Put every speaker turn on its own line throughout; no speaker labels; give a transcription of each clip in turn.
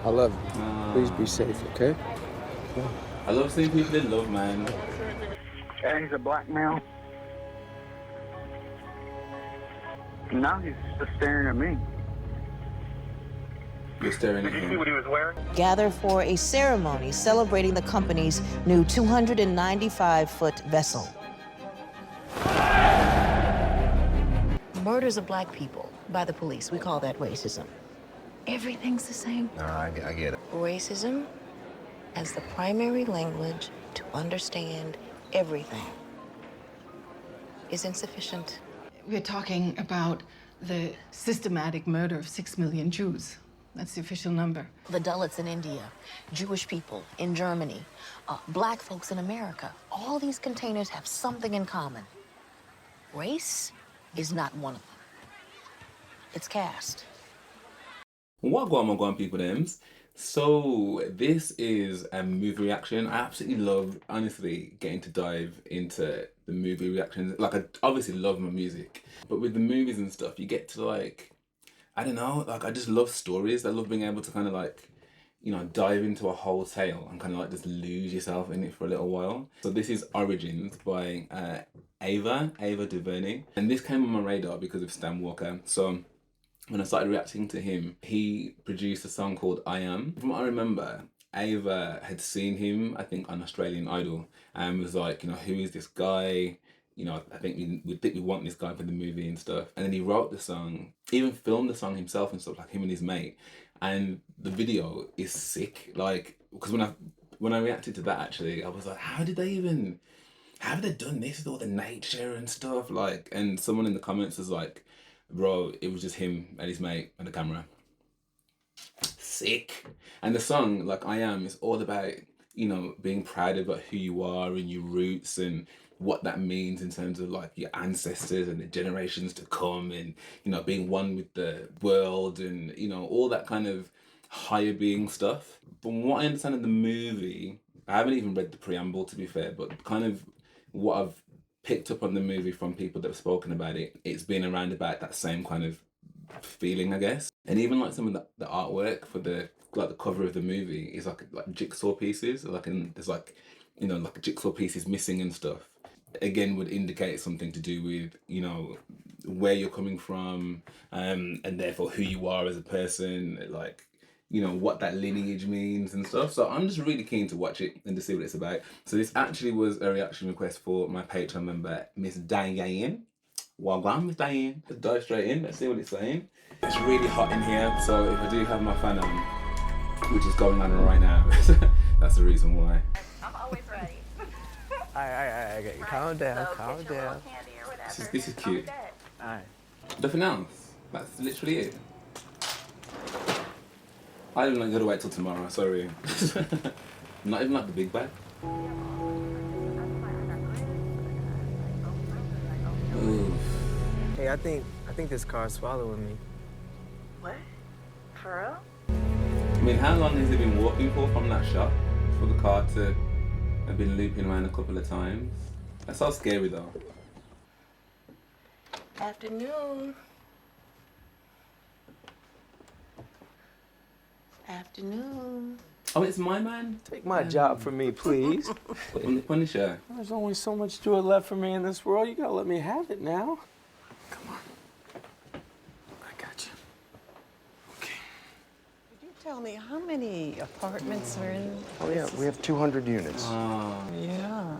I love you. Please be safe, okay?
I love seeing people in love, man.
And he's a black male. Now he's just staring at me.
You're staring at
Did you see
him.
what he was wearing?
Gather for a ceremony celebrating the company's new 295-foot vessel. Murders of black people by the police, we call that racism. Everything's the same.
No, I get it.
Racism as the primary language to understand everything is insufficient.
We're talking about the systematic murder of 6 million Jews. That's the official number.
The Dalits in India, Jewish people in Germany, black folks in America. All these containers have something in common. Race is not one of them. It's caste.
What going on, people, thems? So this is a movie reaction. I absolutely love, honestly, getting to dive into the movie reactions. Like, I obviously love my music, but with the movies and stuff, you get to like, I don't know, like I just love stories. I love being able to kind of like, you know, dive into a whole tale and kind of like just lose yourself in it for a little while. So this is Origins by Ava DuVernay. And this came on my radar because of Stan Walker. So when I started reacting to him, he produced a song called I Am. From what I remember, Ava had seen him, I think, on Australian Idol and was like, you know, who is this guy? You know, I think we want this guy for the movie and stuff. And then he wrote the song, even filmed the song himself and stuff, like him and his mate. And the video is sick. Like, because when I reacted to that, actually, I was like, how have they done this with all the nature and stuff? Like, and someone in the comments was like, bro, it was just him and his mate and the camera. Sick. And the song, like I Am, is all about, you know, being proud about who you are and your roots and what that means in terms of like your ancestors and the generations to come and, you know, being one with the world and, you know, all that kind of higher being stuff. From what I understand of the movie, I haven't even read the preamble, to be fair, but kind of what I've picked up on the movie from people that have spoken about it, it's been around about that same kind of feeling, I guess. And even like some of the artwork for the cover of the movie is like jigsaw pieces, there's like, you know, like jigsaw pieces missing and stuff. Again, would indicate something to do with, you know, where you're coming from, and therefore who you are as a person, like, you know, what that lineage means and stuff. So I'm just really keen to watch it and to see what it's about. So this actually was a reaction request for my Patreon member, Miss Diane. Wagwan, Miss Diane. Let's dive straight in. Let's see what it's saying. It's really hot in here, so if I do have my fan on, which is going on right now, that's the reason why.
I'm always ready.
All right. Calm down, calm down.
This is cute.
All right.
Nothing else. That's literally it. I don't gotta wait till tomorrow, sorry. Not even like the big bag. Oof.
Hey, I think this car's swallowing me.
What? For real?
I mean, how long has he been walking from that shop for the car to have been looping around a couple of times? That's so scary though.
Afternoon. Afternoon.
Oh, it's my man?
Take my job from me, please.
I'm the Punisher.
There's only so much joy left for me in this world. You gotta let me have it now. Come on. I got you. Okay.
Could you tell me how many apartments are in?
Oh, yeah, we have 200 units.
Oh.
Yeah.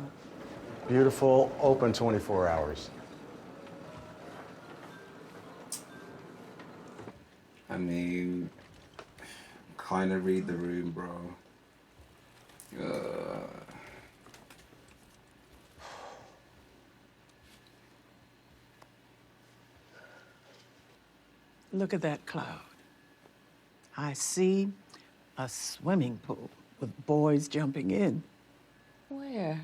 Beautiful, open 24 hours.
I mean, kind of read the room, bro.
Look at that cloud. I see a swimming pool with boys jumping in.
Where?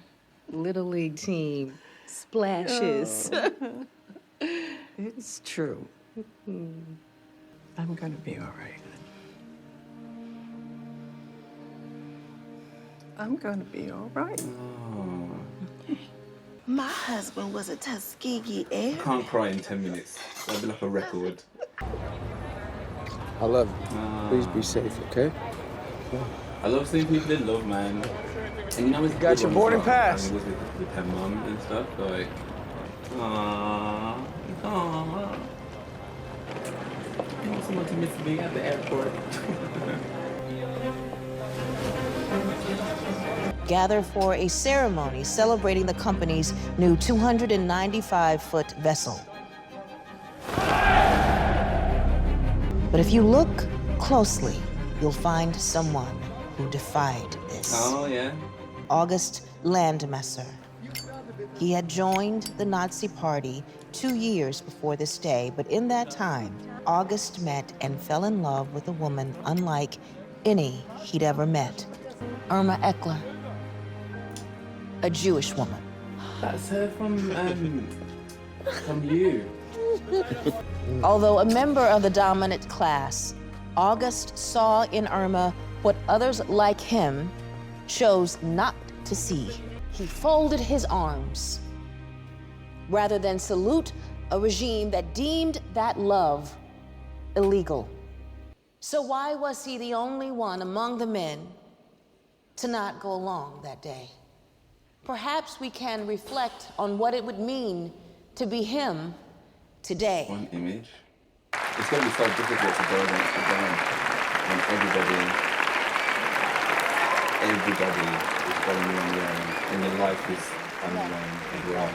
Little League team. Splashes.
Oh. It's true. I'm gonna be all right. I'm gonna be all right.
Oh.
My husband was a Tuskegee Air.
I can't cry in 10 minutes. That'd be like a record.
I love you. Please be safe, okay?
I love seeing people in love, man. And you know, it's
Got your boarding pass.
I was with her mum and stuff, like, aww, aww. I want someone to miss me at the airport.
Gather for a ceremony celebrating the company's new 295-foot vessel. But if you look closely, you'll find someone who defied this.
Oh, yeah.
August Landmesser. He had joined the Nazi Party 2 years before this day, but in that time, August met and fell in love with a woman unlike any he'd ever met. Irma Eckler, a Jewish woman.
That's her from you.
Although a member of the dominant class, August saw in Irma what others like him chose not to see. He folded his arms rather than salute a regime that deemed that love illegal. So why was he the only one among the men to not go along that day? Perhaps we can reflect on what it would mean to be him today.
One image. It's going to be so difficult to go against the ground when everybody is going your own way and your life is on your own as well.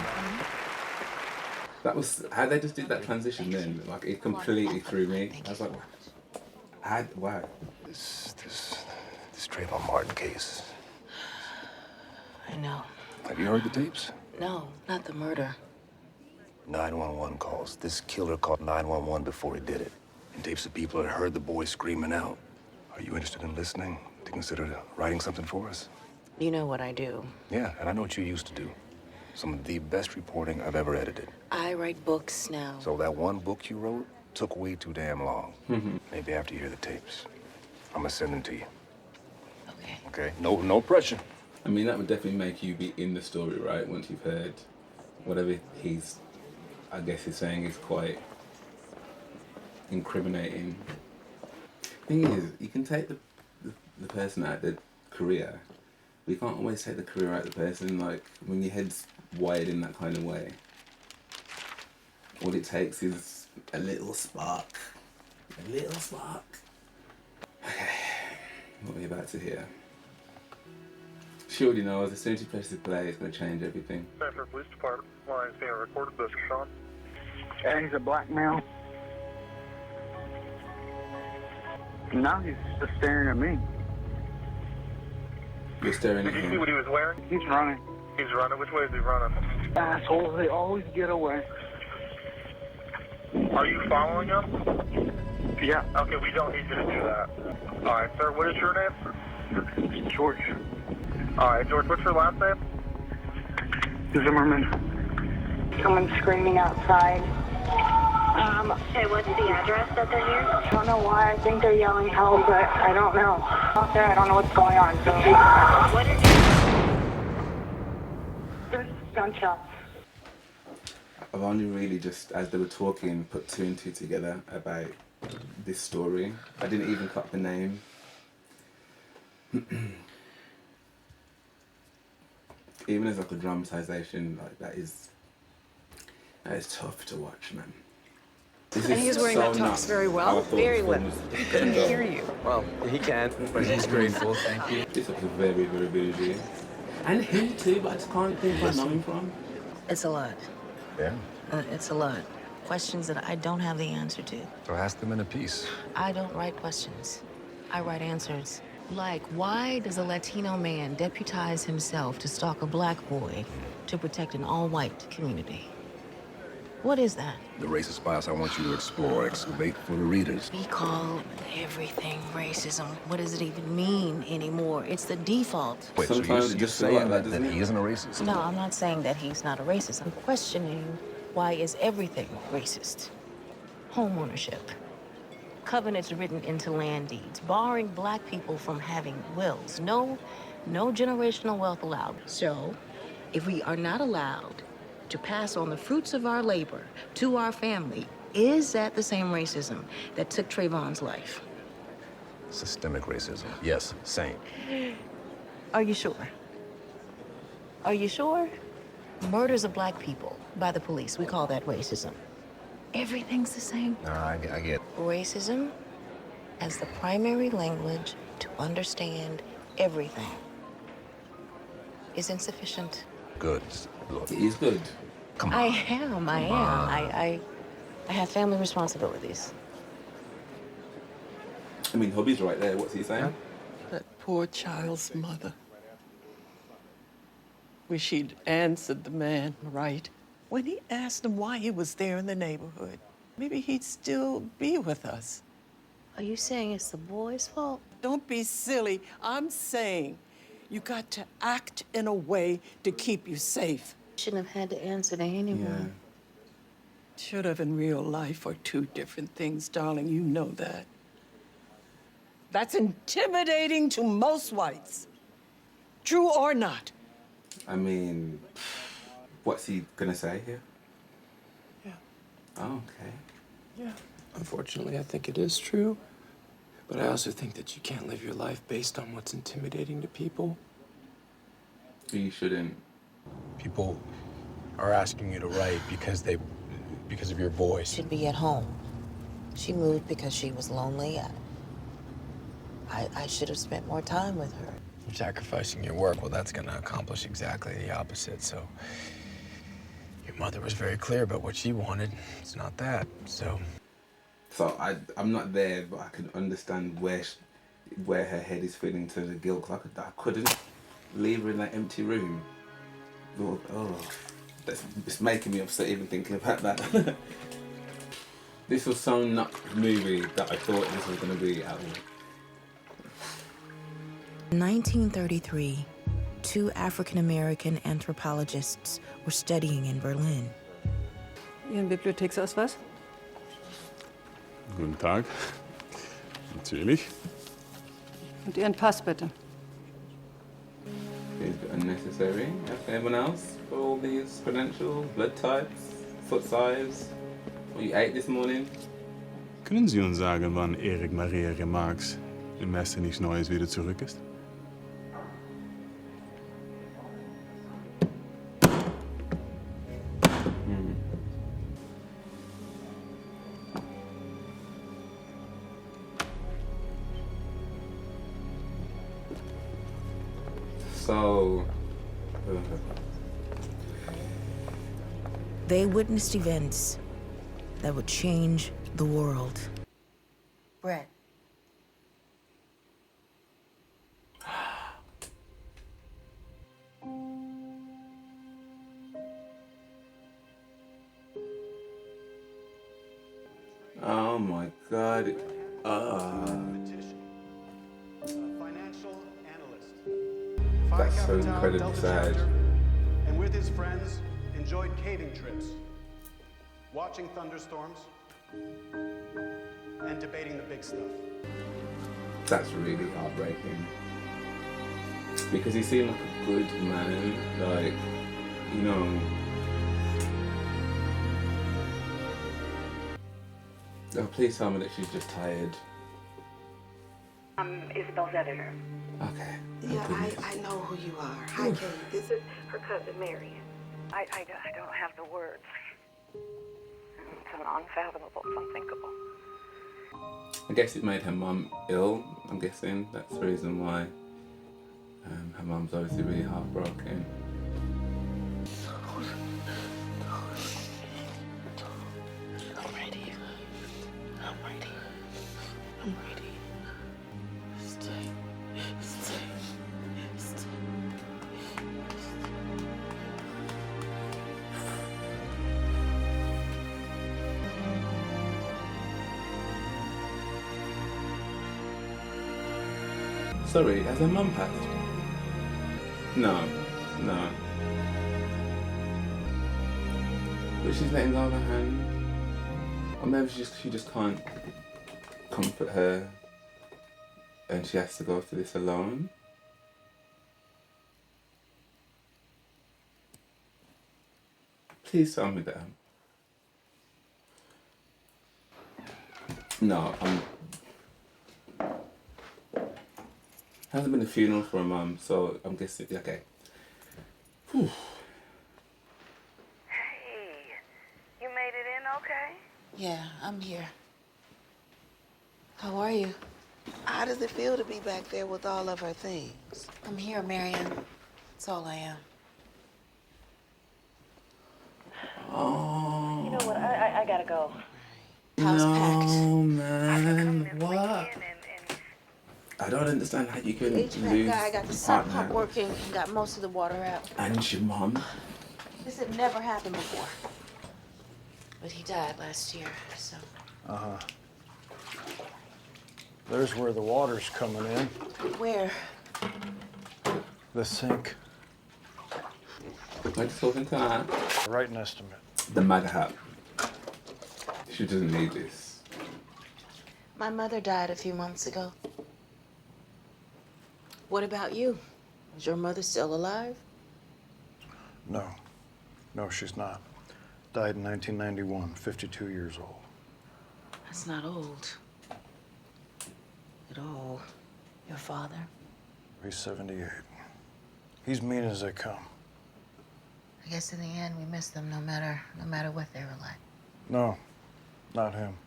That was how they just did that transition then. Like, it completely threw me. I was like, wow.
This Trayvon Martin case.
I know.
Have you heard the tapes?
No, not the murder.
911 calls. This killer called 911 before he did it. And tapes of people that heard the boy screaming out. Are you interested in listening? To consider writing something for us?
You know what I do.
Yeah, and I know what you used to do. Some of the best reporting I've ever edited.
I write books now.
So that one book you wrote took way too damn long. Maybe after you hear the tapes. I'm gonna send them to you.
Okay.
Okay? No pressure.
I mean, that would definitely make you be in the story, right? Once you've heard whatever he's saying is quite incriminating. Thing is, you can take the person out of the career, but you can't always take the career out of the person. Like, when your head's wired in that kind of way, all it takes is a little spark. A little spark. Okay, what are we about to hear? She already knows, as soon as she presses play, it's going to change everything.
Sanford Police Department line is being recorded. This is Sean. Yeah, he's a black male. Now he's just staring at me.
You're staring at
Did you see
him.
what he was wearing? He's running. He's running? Which way is he running? Assholes, they always get away. Are you following him? Yeah. Okay, we don't need you to do that. All right, sir, what is your name? George. All right, George, what's your last name? Zimmerman.
Someone's screaming outside.
Okay, what's the address that they're near?
I don't know why. I think they're yelling help, but I don't know. Out there, I don't know what's going on. So.
What is
There's gunshots.
I've only really just, as they were talking, put two and two together about this story. I didn't even cut the name. Even as like a dramatization, like that is tough to watch, man.
And he's wearing that tux very well. Very well. He couldn't hear you.
Well, he can, but he's grateful. Thank you.
It's like a very, very bougie. And him too, but I just can't think where I know him from.
It's a lot.
Yeah.
It's a lot. Questions that I don't have the answer to.
So ask them in a piece.
I don't write questions. I write answers. Like, why does a Latino man deputize himself to stalk a black boy to protect an all-white community? What is that?
The racist bias I want you to explore, excavate for the readers.
We call everything racism. What does it even mean anymore? It's the default.
Wait,
Sometimes
so
it
you're
just
saying
feels like
that,
that,
he isn't a racist?
No, I'm not saying that he's not a racist. I'm questioning why is everything racist? Home ownership. Covenants written into land deeds, barring black people from having wills. No generational wealth allowed. So, if we are not allowed to pass on the fruits of our labor to our family, is that the same racism that took Trayvon's life?
Systemic racism. Yes, same.
Are you sure? Are you sure? Murders of black people by the police, we call that racism. Everything's the same.
No, I get
Racism as the primary language to understand everything is insufficient.
good. Look,
It is good.
come on.
I am. I have family responsibilities.
I mean, hubby's right there. What's he saying?
That poor child's mother. Wish he'd answered the man right. When he asked him why he was there in the neighborhood, maybe he'd still be with us.
Are you saying it's the boy's fault?
Don't be silly. I'm saying you got to act in a way to keep you safe.
Shouldn't have had to answer to anyone.
Should have in real life are two different things, darling. You know that. That's intimidating to most whites. True or not?
I mean, what's he gonna say here?
Yeah.
Oh, okay.
Yeah. Unfortunately, I think it is true. But I also think that you can't live your life based on what's intimidating to people.
You shouldn't.
People are asking you to write because of your voice.
Should be at home. She moved because she was lonely. I should have spent more time with her.
You're sacrificing your work. Well, that's going to accomplish exactly the opposite. So your mother was very clear about what she wanted. It's not that. So
I'm not there, but I can understand where her head is feeling to the guilt. 'Cause I couldn't leave her in that empty room. It's making me upset even thinking about that. This was so not the movie that I thought this was going to be out of.
In 1933, two African-American anthropologists were studying in Berlin.
Ihren Bibliotheksausweis?
Guten Tag. Natürlich.
Und Ihren Pass bitte.
Is it unnecessary? Anyone else for all these credentials, blood types, foot size? What you ate this morning?
Können Sie uns sagen, wann Erik Maria Remarques im Messer nichts Neues wieder zurück ist?
So,
They witnessed events that would change the world. Brett.
oh my God.
Financial analyst.
That's so
Capital
incredibly
Delta
sad.
chapter, and with his friends, enjoyed caving trips, watching thunderstorms, and debating the big stuff.
That's really heartbreaking. Because he seemed like a good man, like, you know. Oh, please tell me that she's just tired.
Isabel's editor.
Okay.
Yeah, I know who you are. Hi, Kate.
This is her cousin, Mary. I don't have the words. It's unfathomable, it's unthinkable.
I guess it made her mum ill, I'm guessing. That's the reason why. Her mum's obviously really heartbroken.
I'm ready. I'm ready. I'm ready. Stay. Stay. Stay.
Sorry, has her mum passed? No. But she's letting go of her hand. Or maybe she just can't comfort her and she has to go through this alone. Please tell me that. No, Hasn't been a funeral for a mum, so I'm guessing, okay. Whew.
Hey, you made it in okay?
Yeah, I'm here. How are you?
How does it feel to be back there with all of her things?
I'm here, Marianne. That's all I am.
Oh.
You know what? I gotta go.
House
no,
packed.
man. What? I don't understand how you can
The HVAC
lose
guy got the
a
sump
partner.
pump working and got most of the water out.
And your mum.
This had never happened before. But he died last year, so.
Uh-huh. There's where the water's coming in.
Where?
The sink.
What are you talking to her?
Write an estimate.
The mad hat. She doesn't need this.
My mother died a few months ago. What about you? Is your mother still alive?
No. No, she's not. Died in 1991, 52 years old.
That's not old. At all. Your father?
He's 78. He's mean as they come.
I guess in the end we miss them no matter what they were like.
No, not him.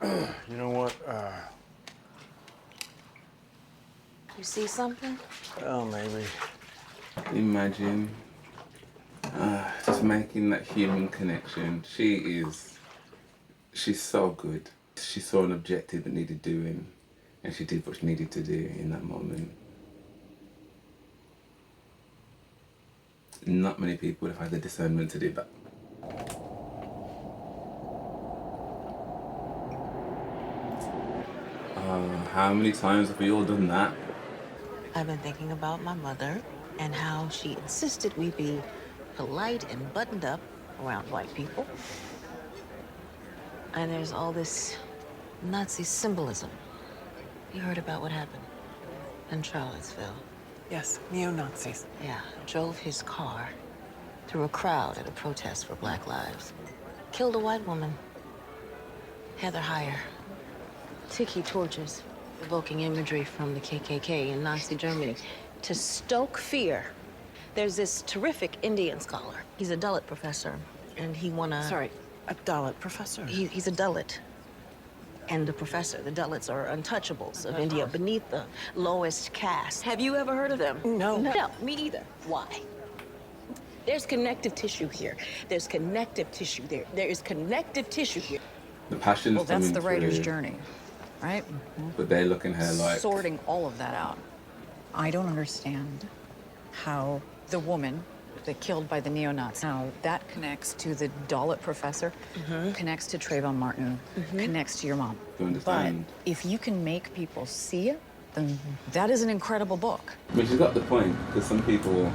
You know what?
You see something?
Well, maybe.
Imagine just making that human connection. She's so good. She saw an objective that needed doing, and she did what she needed to do in that moment. Not many people would have had the discernment to do that. How many times have we all done that?
I've been thinking about my mother and how she insisted we be polite and buttoned up around white people. And there's all this Nazi symbolism. You heard about what happened in Charlottesville?
Yes, neo-Nazis.
Yeah, drove his car through a crowd at a protest for Black Lives. Killed a white woman. Heather Heyer. Tiki torches, evoking imagery from the KKK in Nazi Germany. To stoke fear, there's this terrific Indian scholar. He's a Dalit professor, and he won a...
Sorry, a Dalit professor?
He's a Dalit and a professor. The Dalits are untouchables of India, beneath the lowest caste. Have you ever heard of them?
No.
No, me either. Why? There's connective tissue here. There's connective tissue there. There is connective tissue here.
The passion's
Well, that's
coming
the writer's
through,
journey, right?
but they look in her like...
Sorting all of that out. I don't understand how the woman that killed by the neo-Nazis, how that connects to the Dalit professor, connects to Trayvon Martin, connects to your mom.
You understand?
But if you can make people see it, then that is an incredible book.
I mean, she's got the point, because some people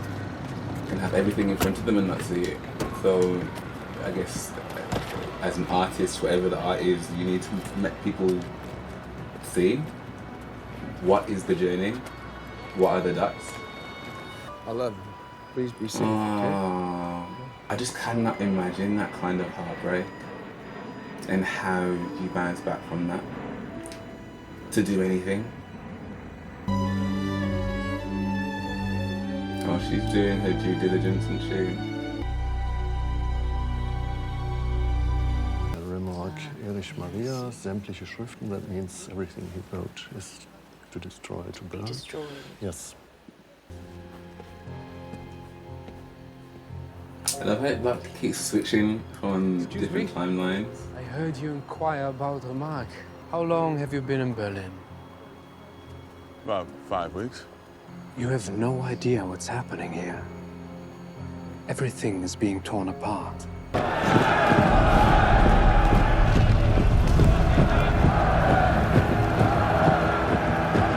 can have everything in front of them and not see it. So, I guess, as an artist, whatever the art is, you need to let people see what is the journey, what are the dots.
I love you. Please be safe, okay?
I just cannot imagine that kind of heartbreak and how you bounce back from that to do anything. Oh, she's doing her due diligence, and she.
Remark Erich Maria, sämtliche Schriften, that means everything he wrote is to destroy, to burn.
Destroyed.
Yes.
I love how it like keeps switching on different timelines.
I heard you inquire about Remark. How long have you been in Berlin?
About 5 weeks.
You have no idea what's happening here. Everything is being torn apart.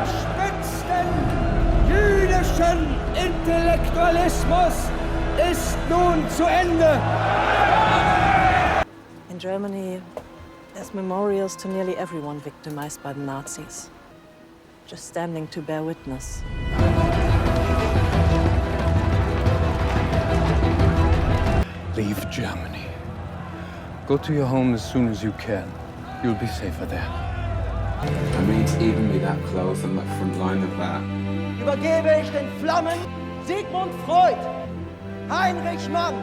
Spitzten jüdischen Intellektualismus ist nun zu Ende.
In Germany, there's memorials to nearly everyone victimized by the Nazis. Just standing to bear witness.
Leave Germany. Go to your home as soon as you can. You'll be safer there.
I mean, to even be that close on that front line of that.
Übergebe ich den Flammen Sigmund Freud, Heinrich Mann,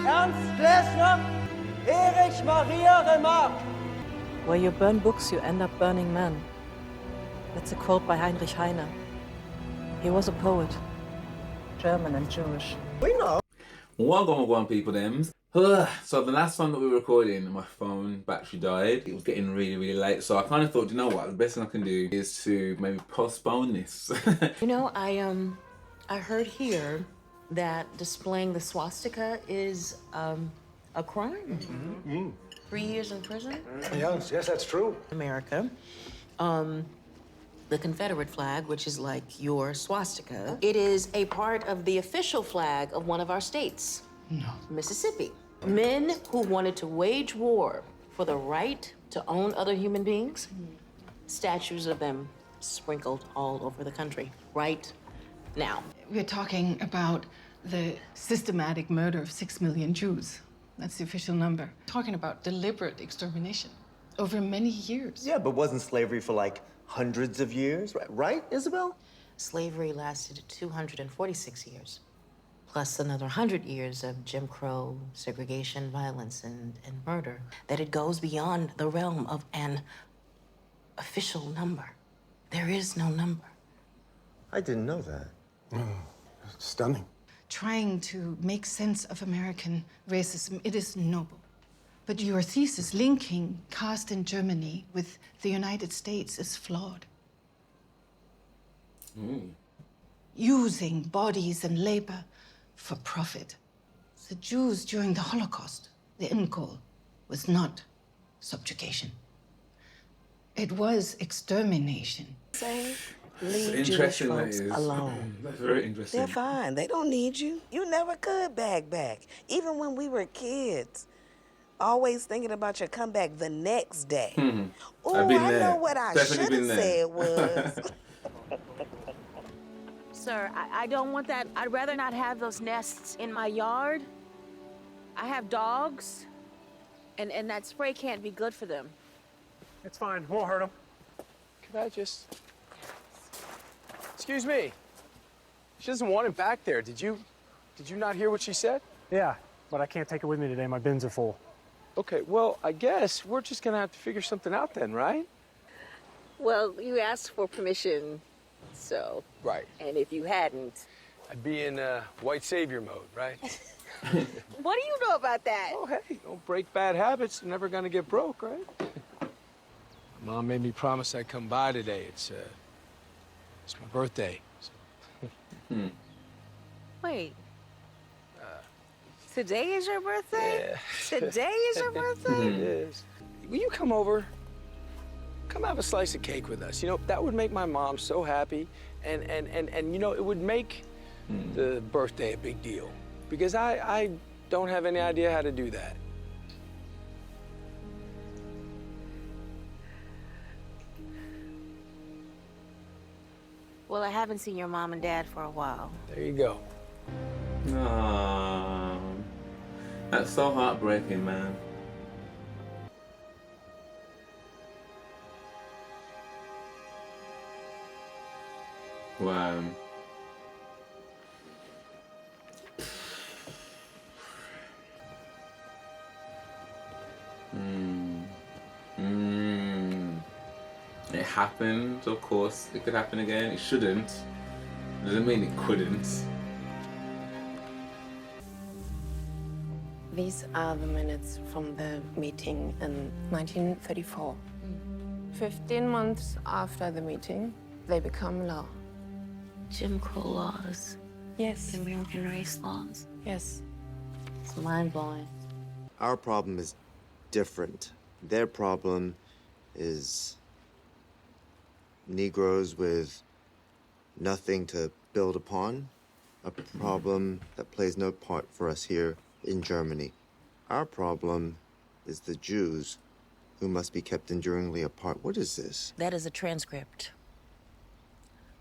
Ernst Gläsner, Erich Maria Remarque.
Where you burn books, you end up burning men. That's a quote by Heinrich Heine. He was a poet, German and Jewish.
We know.
Well gone, people, them. So the last time that we were recording, my phone battery died. It was getting really, really late. So I kind of thought, you know what, the best thing I can do is to maybe postpone this.
You know, I heard here that displaying the swastika is a crime. 3 years in prison?
Yes, that's true.
America. The Confederate flag, which is like your swastika, it is a part of the official flag of one of our states.
No.
Mississippi. Men who wanted to wage war for the right to own other human beings, statues of them sprinkled all over the country right now.
We're talking about the systematic murder of 6 million Jews. That's the official number. Talking about deliberate extermination over many years.
Yeah, but wasn't slavery for like hundreds of years, right, Isabel?
Slavery lasted 246 years, plus another 100 years of Jim Crow, segregation, violence, and murder, that it goes beyond the realm of an official number. There is no number.
I didn't know that.
Stunning.
Trying to make sense of American racism, it is noble. But your thesis linking caste in Germany with the United States is flawed. Using bodies and labor for profit. The Jews during the Holocaust, the end goal was not subjugation. It was extermination.
Leave Jewish folks alone.
That's very interesting.
They're fine. They don't need you. You never could back. Even when we were kids. Always thinking about your comeback the next day. Oh, I know what I should have said was.
Sir, I don't want that. I'd rather not have those nests in my yard. I have dogs, and that spray can't be good for them.
It's fine. Won't hurt him.
Could I just... Excuse me. She doesn't want him back there. Did you not hear what she said?
Yeah, but I can't take it with me today. My bins are full.
Okay, well, I guess we're just gonna have to figure something out then, right?
Well, you asked for permission, so.
Right.
And if you hadn't.
I'd be in white savior mode, right?
What do you know about that?
Oh, hey, don't break bad habits. They're never gonna get broke, right? Mom made me promise I'd come by today. It's my birthday. So.
Wait. Today is your birthday?
Yeah.
Today is your birthday?
It is. Will you come over? Come have a slice of cake with us. You know, that would make my mom so happy. And you know, it would make the birthday a big deal. Because I don't have any idea how to do that.
Well, I haven't seen your mom and dad for a while.
There you go.
Aww. That's so heartbreaking, man. Wow. It happened, of course. It could happen again. It shouldn't. Doesn't mean it couldn't.
These are the minutes from the meeting in 1934. 15 months after the meeting, they become law.
Jim Crow laws.
Yes.
American race laws.
Yes.
It's mind-blowing.
Our problem is different. Their problem is Negroes with nothing to build upon, a problem that plays no part for us here in Germany. Our problem is the Jews who must be kept enduringly apart. What is this?
That is a transcript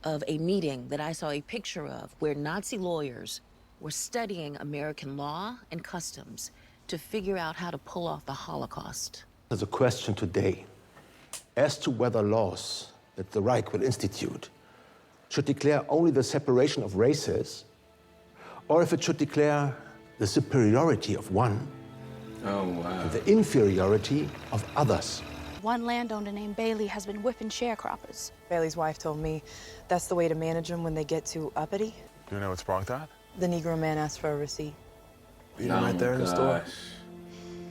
of a meeting that I saw a picture of where Nazi lawyers were studying American law and customs to figure out how to pull off the Holocaust.
There's a question today.
as to whether laws that the Reich will institute should declare only the separation of races, or if it should declare the superiority of one and the inferiority of others.
One landowner named Bailey has been whipping sharecroppers.
Bailey's wife told me that's the way to manage them when they get too uppity.
Do you know what sparked that?
The Negro man asked for a receipt.
Beat him right there in the store.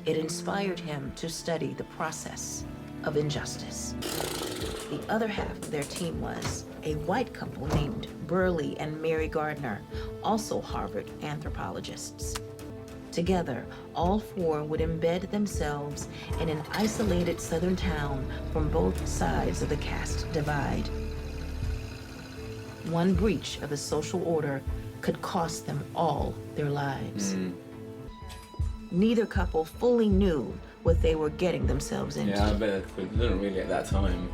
It inspired him to study the process of injustice. The other half of their team was a white couple named Burley and Mary Gardner, also Harvard anthropologists. Together, all four would embed themselves in an isolated southern town from both sides of the caste divide. One breach of the social order could cost them all their lives. Neither couple fully knew what they were getting themselves into.
Yeah, I bet they didn't really at that time.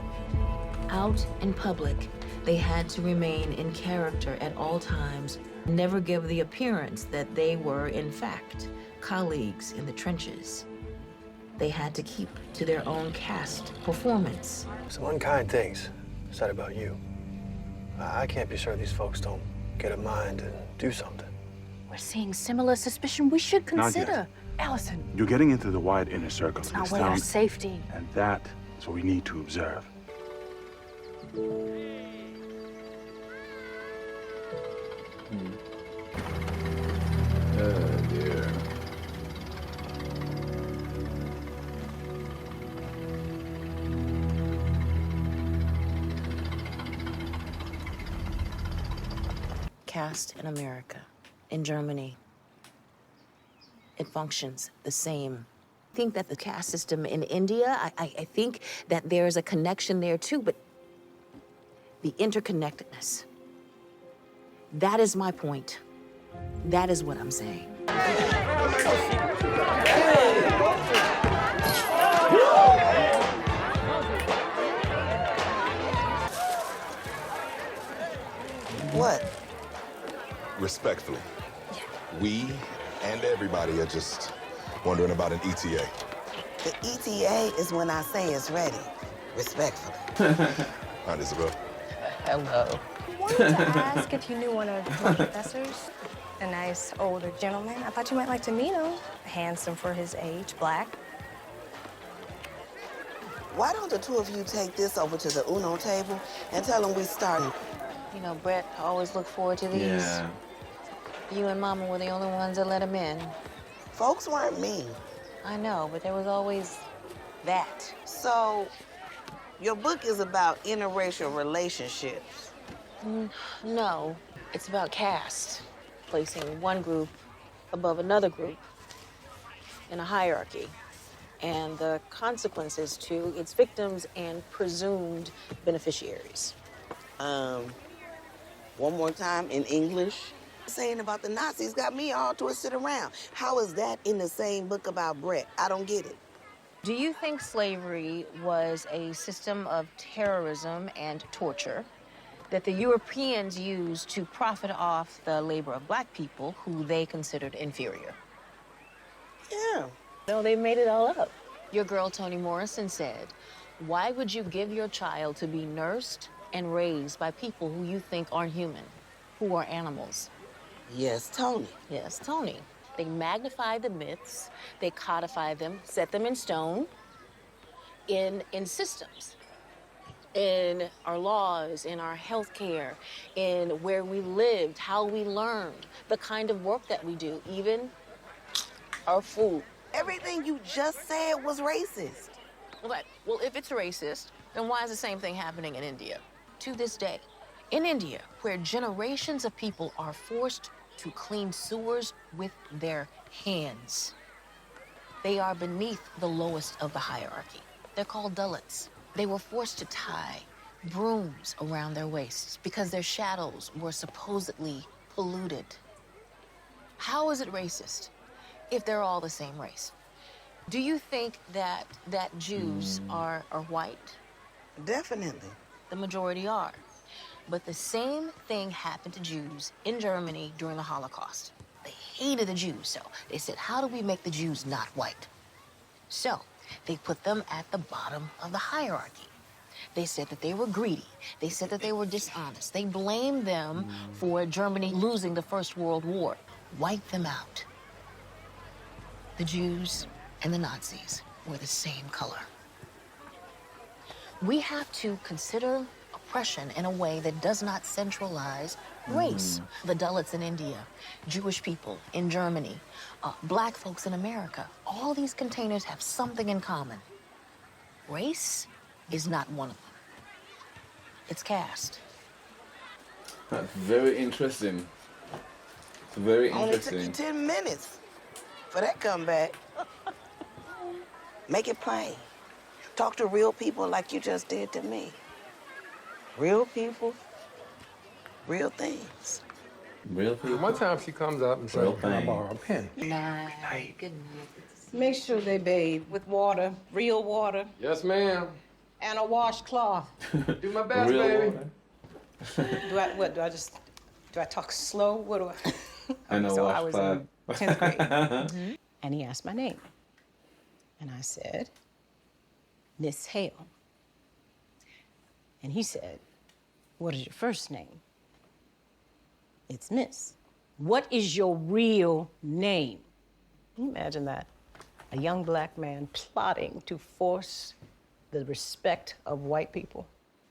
Out in public, they had to remain in character at all times, never give the appearance that they were, in fact, colleagues in the trenches. They had to keep to their own caste performance.
Some unkind things said about you. I can't be sure these folks don't get a mind and do something.
We're seeing similar suspicion we should
Not yet.
consider. Allison,
You're getting into the wide inner circle.
it's not where our safety.
And that is what we need to observe.
Oh dear.
Caste in America, in Germany, it functions the same. I think that the caste system in India, I think that there's a connection there too, but the interconnectedness, that is my point. That is what I'm saying.
What?
Respectfully, we and everybody are just wondering about an ETA.
The ETA is when I say it's ready. Respectfully.
Hi, Isabel.
Hello.
Wanted to ask if you knew one of my professors, a nice older gentleman. I thought you might like to meet him. Handsome for his age, black.
Why don't the two of you take this over to the Uno table and tell them we started?
You know, Brett, I always look forward to these.
Yeah.
You and Mama were the only ones that let him in.
Folks weren't mean.
I know, but there was always that.
So, your book is about interracial relationships.
No, it's about caste, placing one group above another group in a hierarchy, and the consequences to its victims and presumed beneficiaries.
One more time in English. Saying about the Nazis got me all twisted around. How is that in the same book about Brett? I don't get it.
Do you think slavery was a system of terrorism and torture that the Europeans used to profit off the labor of black people who they considered inferior?
Yeah.
No, they made it all up. Your girl, Toni Morrison, said, why would you give your child to be nursed and raised by people who you think aren't human, who are animals?
Yes, Toni.
Yes, Toni. They magnify the myths, they codify them, set them in stone in systems, in our laws, in our health care, in where we lived, how we learned, the kind of work that we do, even our food.
Everything you just said was racist.
Well, if it's racist, then why is the same thing happening in India? To this day, in India, where generations of people are forced to clean sewers with their hands. They are beneath the lowest of the hierarchy. They're called Dalits. They were forced to tie brooms around their waists because their shadows were supposedly polluted. How is it racist if they're all the same race? Do you think that Jews are white?
Definitely.
The majority are. But the same thing happened to Jews in Germany during the Holocaust. They hated the Jews, so they said, how do we make the Jews not white? So They put them at the bottom of the hierarchy. They said that they were greedy. They said that they were dishonest. They blamed them for Germany losing the First World War. Wipe them out. The Jews and the Nazis were the same color. We have to consider oppression in a way that does not centralize race. The Dalits in India, Jewish people in Germany, black folks in America. All these containers have something in common. Race is not one of them. It's caste.
That's very interesting. Very
Only took
interesting.
you 10 minutes for that comeback. Make it plain. Talk to real people like you just did to me. Real people, real things.
Real people.
One time she comes up and says, "Can I borrow a pen?"
Night. Good night.
Make sure they bathe with water, real water,
Yes, ma'am.
and a washcloth.
Do my best,
Real
baby.
water.
Do I talk slow? What do I?
And a
So I was
washcloth.
in 10th grade. And he asked my name. And I said, Miss Hale. And he said, what is your first name? It's Miss. What is your real name? Can you imagine that? A young black man plotting to force the respect of white people.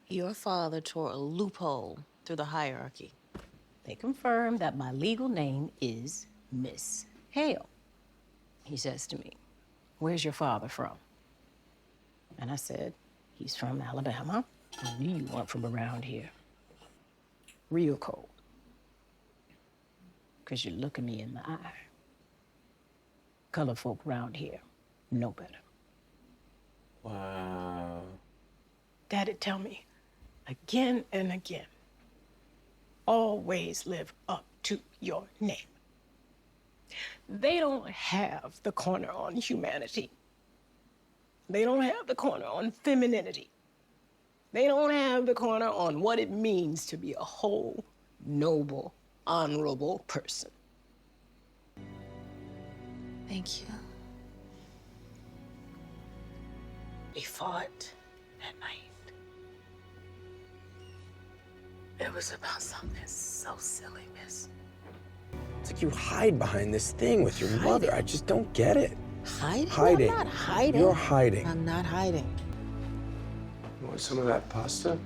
Your father tore a loophole through the hierarchy.
They confirmed that my legal name is Miss Hale. He says to me, where's your father from? And I said, he's from Alabama. I knew you weren't from around here. Real cold. Because you look at me in the eye. Colored folk around here know better.
Wow.
Dad'd tell me again and again, always live up to your name. They don't have the corner on humanity. They don't have the corner on femininity. They don't have the corner on what it means to be a whole, noble, honorable person.
Thank you. We fought that night. It was about something so silly, miss.
It's like you hide behind this thing with your mother. I just don't get it.
Hiding?
Hiding.
I'm not hiding.
You're hiding.
I'm not hiding.
You want some of that pasta?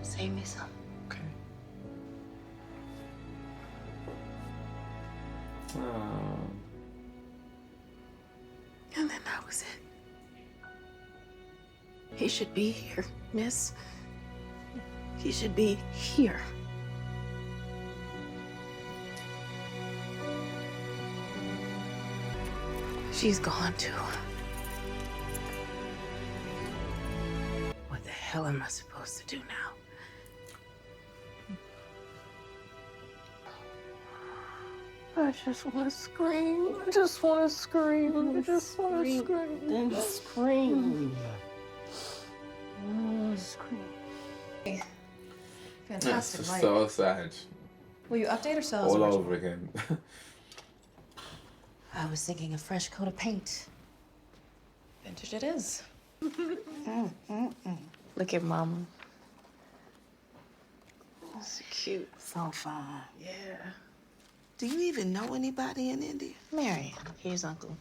Save me some.
Okay.
Oh.
And then that was it. He should be here, miss. He should be here. She's gone too. What the hell am I supposed to do now? I just want to scream. I just want to scream. I just want to scream.
Then scream.
That's
Fantastic
just
light.
so sad.
Will you update or sell
All
as
over again.
I was thinking a fresh coat of paint.
Vintage it is.
Look at Mama. So cute. So fine.
Yeah. Do you even know anybody in India?
Marion, here's Uncle.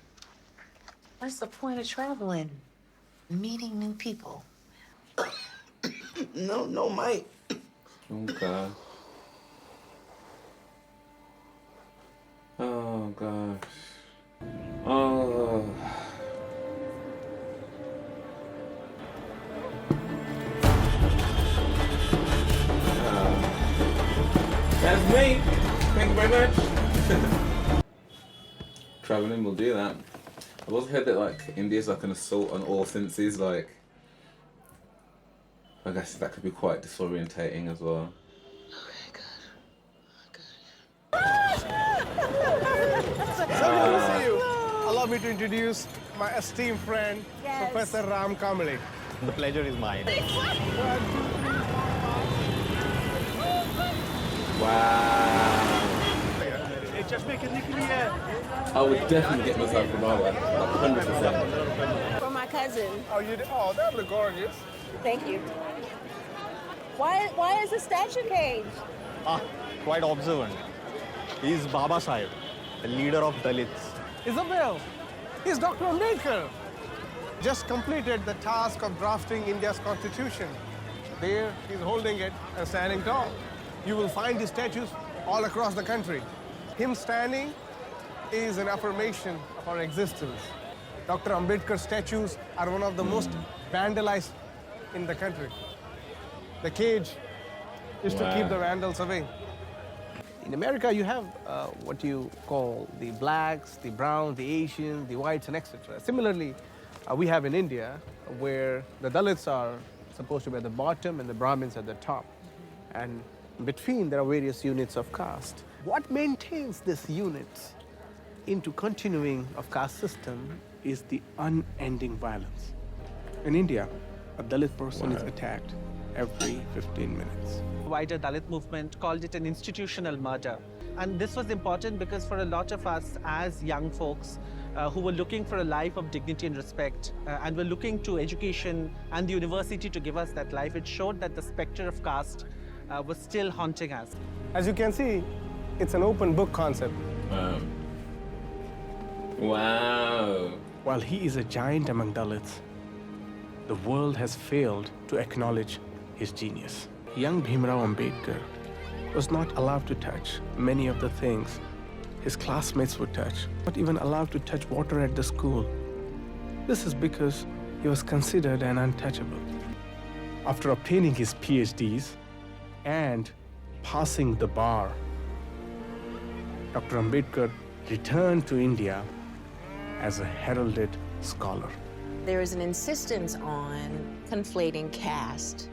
What's the point of traveling? Meeting new people.
No, Mike.
Oh, God. Oh, gosh. Oh. That's me. Thank you very much. Traveling will do that. I've also heard that like India's like an assault on all senses. Like, I guess that could be quite disorientating as well.
Allow me to introduce my esteemed friend, Professor Ram Kamali.
The pleasure is mine.
Wow. I would definitely get myself a Marwa, like 100%.
For my cousin.
Oh, that look gorgeous.
Thank you. Why is the statue caged?
Quite observant. He's Baba Sahib, the leader of Dalits.
Isabel, he's Dr. Ambedkar. Just completed the task of drafting India's constitution. There, he's holding it and standing tall. You will find his statues all across the country. Him standing is an affirmation of our existence. Dr. Ambedkar's statues are one of the most vandalized in the country. The cage is to keep the vandals away. In America, you have what you call the blacks, the browns, the Asians, the whites, and etc. Similarly, we have in India where the Dalits are supposed to be at the bottom and the Brahmins at the top. And in between, there are various units of caste. What maintains these units into continuing of caste system is the unending violence. In India, a Dalit person is attacked every 15 minutes.
The wider Dalit movement called it an institutional murder. And this was important because for a lot of us as young folks who were looking for a life of dignity and respect and were looking to education and the university to give us that life, it showed that the specter of caste was still haunting us.
As you can see, it's an open book concept.
Wow.
While he is a giant among Dalits, the world has failed to acknowledge his genius. Young Bhimrao Ambedkar was not allowed to touch many of the things his classmates would touch, not even allowed to touch water at the school. This is because he was considered an untouchable. After obtaining his PhDs and passing the bar, Dr. Ambedkar returned to India as a heralded scholar.
There is an insistence on conflating caste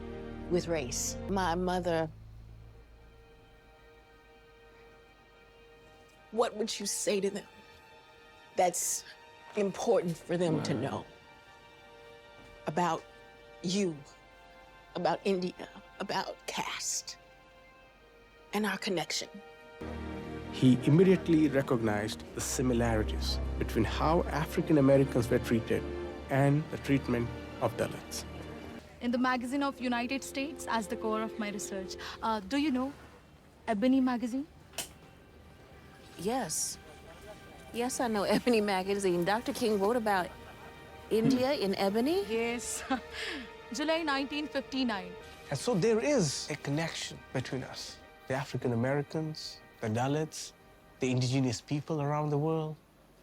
with race. My mother, what would you say to them that's important for them to know about you, about India, about caste, and our connection?
He immediately recognized the similarities between how African Americans were treated and the treatment of Dalits.
In the magazine of United States as the core of my research. Do you know Ebony magazine?
Yes. Yes, I know Ebony magazine. Dr. King wrote about India in Ebony?
Yes. July 1959.
And so there is a connection between us, the African Americans, the Dalits, the indigenous people around the world,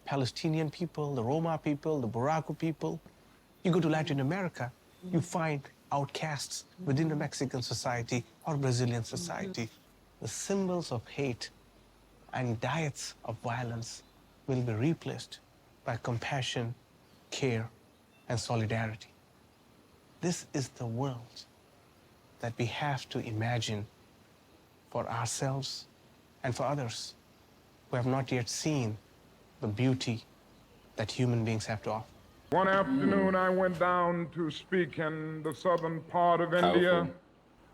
Palestinian people, the Roma people, the Boracay people. You go to Latin America, you find outcasts within the Mexican society or Brazilian society. The symbols of hate and diets of violence will be replaced by compassion, care, and solidarity. This is the world that we have to imagine for ourselves and for others who have not yet seen the beauty that human beings have to offer.
One afternoon, I went down to speak in the southern part of India.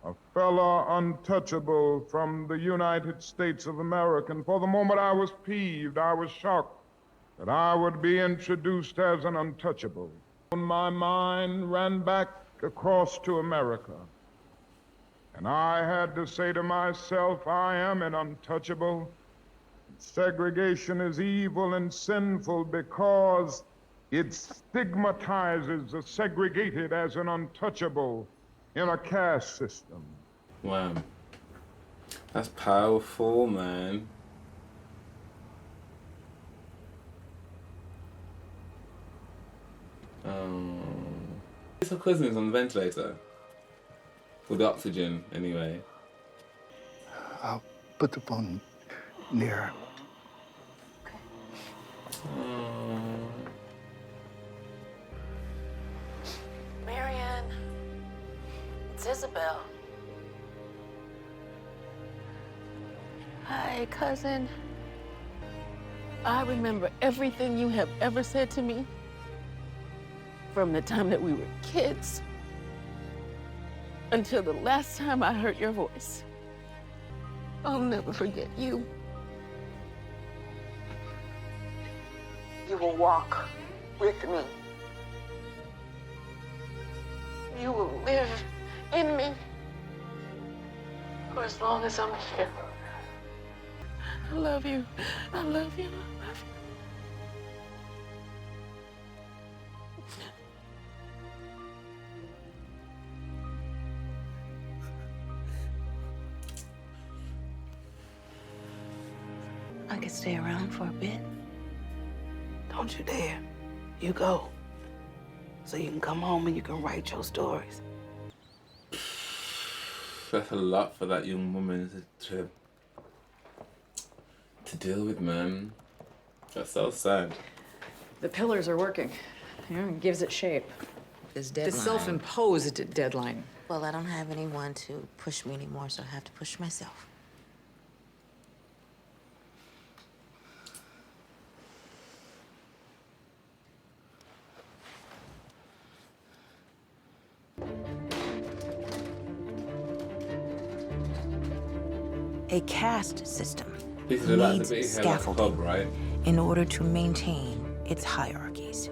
A fella untouchable from the United States of America. And for the moment, I was peeved, I was shocked that I would be introduced as an untouchable. My mind ran back across to America. And I had to say to myself, I am an untouchable. Segregation is evil and sinful because it stigmatizes the segregated as an untouchable in a caste system.
Wow. That's powerful, man. Is her cousin's on the ventilator? With the oxygen, anyway.
I'll put the phone near.
Marianne, it's Isabel.
Hi, cousin. I remember everything you have ever said to me from the time that we were kids until the last time I heard your voice. I'll never forget you.
You will walk with me. You will live in me for as long as I'm here. I love you. I love you. I love you.
I could stay around for a bit.
Don't you dare. You go. So you can come home and you can write your stories.
That's a lot for that young woman to deal with, man. That's so sad.
The pillars are working. You know, it gives it shape.
This
The
deadline.
self-imposed deadline.
Well, I don't have anyone to push me anymore, so I have to push myself. A caste system
This is like
needs
the big
scaffolding
pub, right?
in order to maintain its hierarchies.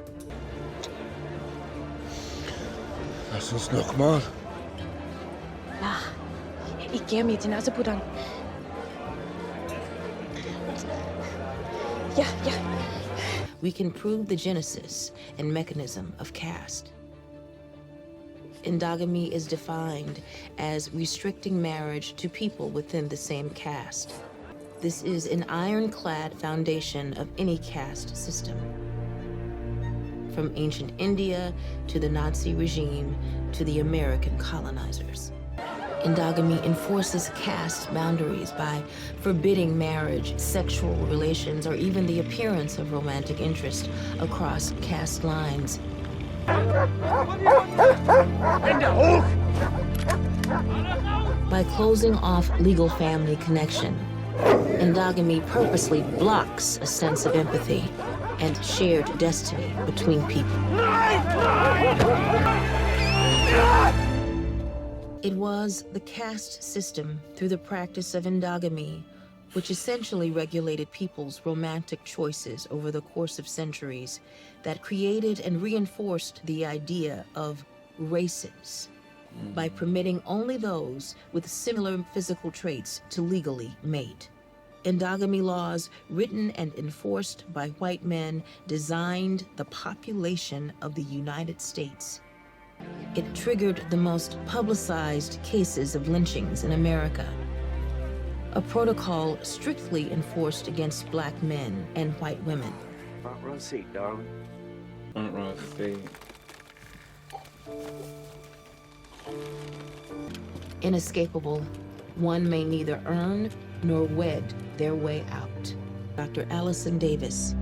Lass uns noch mal.
Ich gehe mit Ihnen, also Pudang. Ja.
We can prove the genesis and mechanism of caste. Endogamy is defined as restricting marriage to people within the same caste. This is an ironclad foundation of any caste system. From ancient India to the Nazi regime to the American colonizers. Endogamy enforces caste boundaries by forbidding marriage, sexual relations, or even the appearance of romantic interest across caste lines. By closing off legal family connection, endogamy purposely blocks a sense of empathy and shared destiny between people. It was the caste system, through the practice of endogamy, which essentially regulated people's romantic choices over the course of centuries, that created and reinforced the idea of races by permitting only those with similar physical traits to legally mate. Endogamy laws, written and enforced by white men, designed the population of the United States. It triggered the most publicized cases of lynchings in America, a protocol strictly enforced against black men and white women.
Front row seat, darling.
Front row seat.
Inescapable, one may neither earn nor wed their way out. Dr. Allison Davis.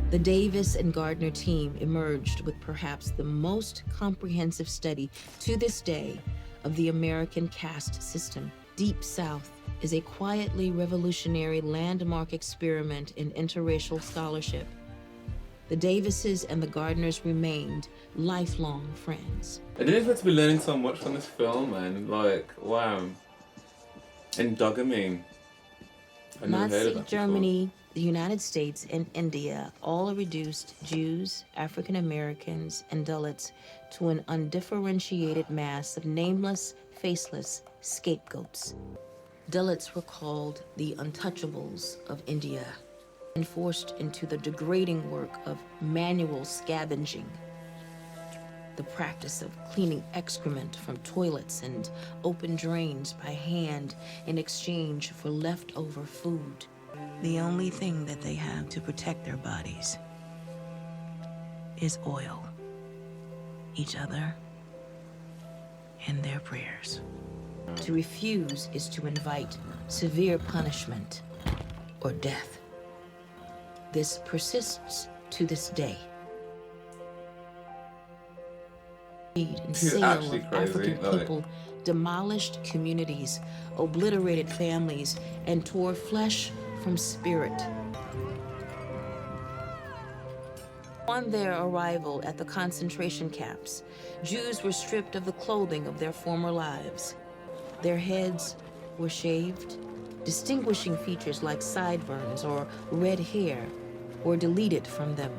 The Davis and Gardner team emerged with perhaps the most comprehensive study to this day of the American caste system. Deep South is a quietly revolutionary landmark experiment in interracial scholarship. The Davises and the Gardners remained lifelong friends.
I didn't expect to be learning so much from this film, man. Like, wow. Endogamy. I never heard of
Nazi
that
Germany, the United States, and India all reduced Jews, African Americans, and Dalits to an undifferentiated mass of nameless, faceless scapegoats. Dalits were called the untouchables of India and forced into the degrading work of manual scavenging, the practice of cleaning excrement from toilets and open drains by hand in exchange for leftover food. The only thing that they have to protect their bodies is oil, each other, and their prayers. To refuse is to invite severe punishment or death. This persists to this day. And sale
actually
of
crazy,
African
like-
people demolished communities, obliterated families, and tore flesh from spirit. On their arrival at the concentration camps, Jews were stripped of the clothing of their former lives. Their heads were shaved. Distinguishing features like sideburns or red hair
were deleted from them.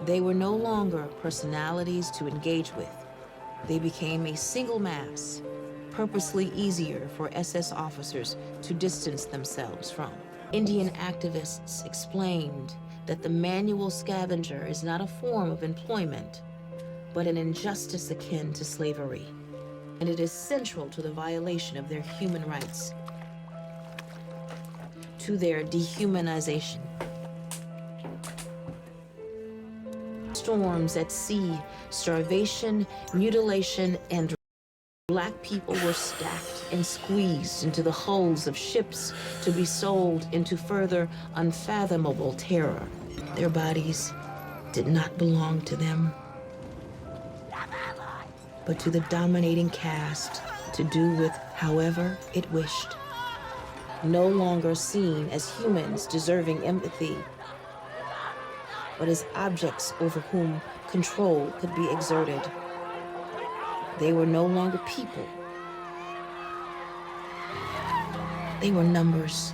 They were no longer personalities to engage with. They became a single mass, purposely easier for SS officers to distance themselves from. Indian activists explained that the manual scavenger is not a form of employment, but an injustice akin to slavery, and it is central to the violation of their human rights, to their dehumanization. Storms at sea, starvation, mutilation, and Black people were stacked and squeezed into the hulls of ships to be sold into further unfathomable terror. Their bodies did not belong to them, but to the dominating caste to do with however it wished. No longer seen as humans deserving empathy, but as objects over whom control could be exerted. They were no longer people. They were numbers.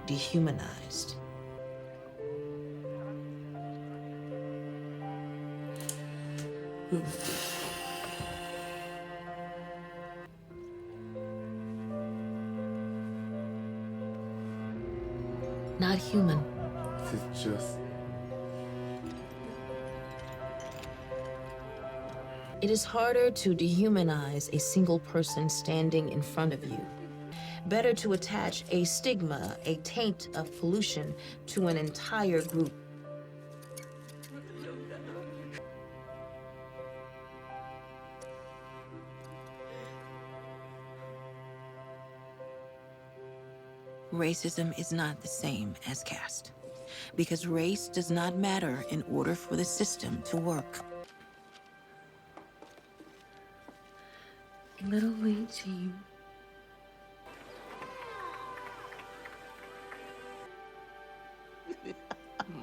Dehumanized. Not human.
This is just...
It is harder to dehumanize a single person standing in front of you. Better to attach a stigma, a taint of pollution to an entire group. Racism is not the same as caste, because race does not matter in order for the system to work. Little League team.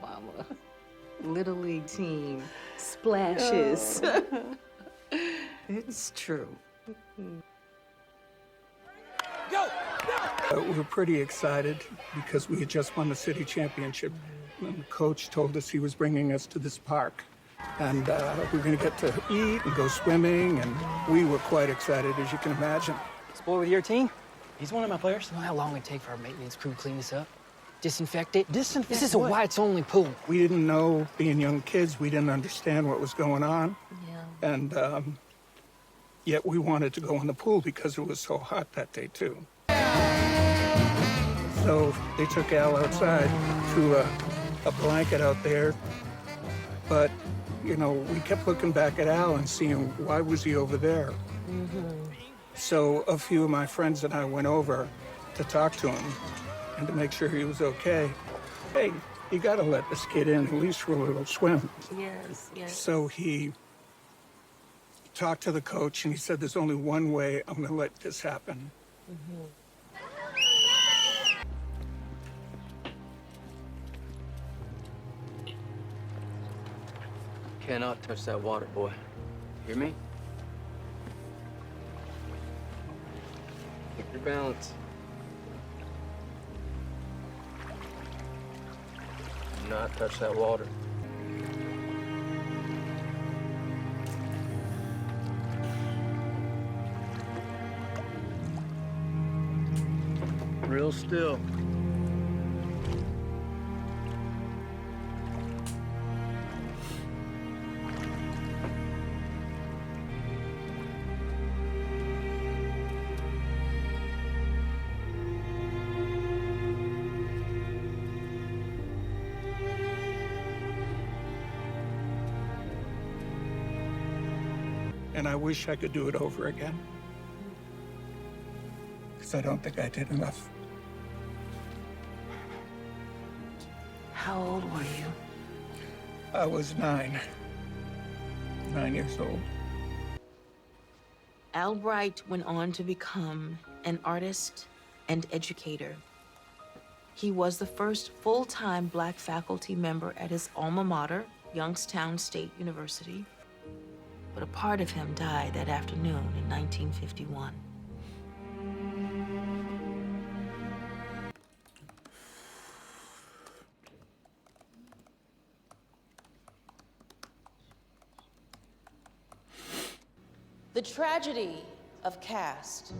Mama. Little League team. Splashes. It's true.
We were pretty excited because we had just won the city championship. And the coach told us he was bringing us to this park. And we were going to get to eat and go swimming, and we were quite excited, as you can imagine.
This boy with your team, he's one of my players. You know how long it take for our maintenance crew to clean this up? Disinfect it?
Disinfect
This is a
what?
whites-only pool.
We didn't know, being young kids, we didn't understand what was going on.
Yeah.
And yet we wanted to go in the pool because it was so hot that day, too. So they took Al outside to a blanket out there. But, you know, we kept looking back at Al and seeing why was he over there. So a few of my friends and I went over to talk to him and to make sure he was okay. Hey, you gotta let this kid in, at least for a little swim.
Yes, yes.
So he talked to the coach and he said, there's only one way I'm gonna let this happen.
Cannot touch that water, boy. Hear me? Keep your balance. Do not touch that water.
Real still.
And I wish I could do it over again. Because I don't think I did enough.
How old were you?
I was 9 years old.
Albright went on to become an artist and educator. He was the first full-time Black faculty member at his alma mater, Youngstown State University. But a part of him died that afternoon in 1951.
The tragedy of caste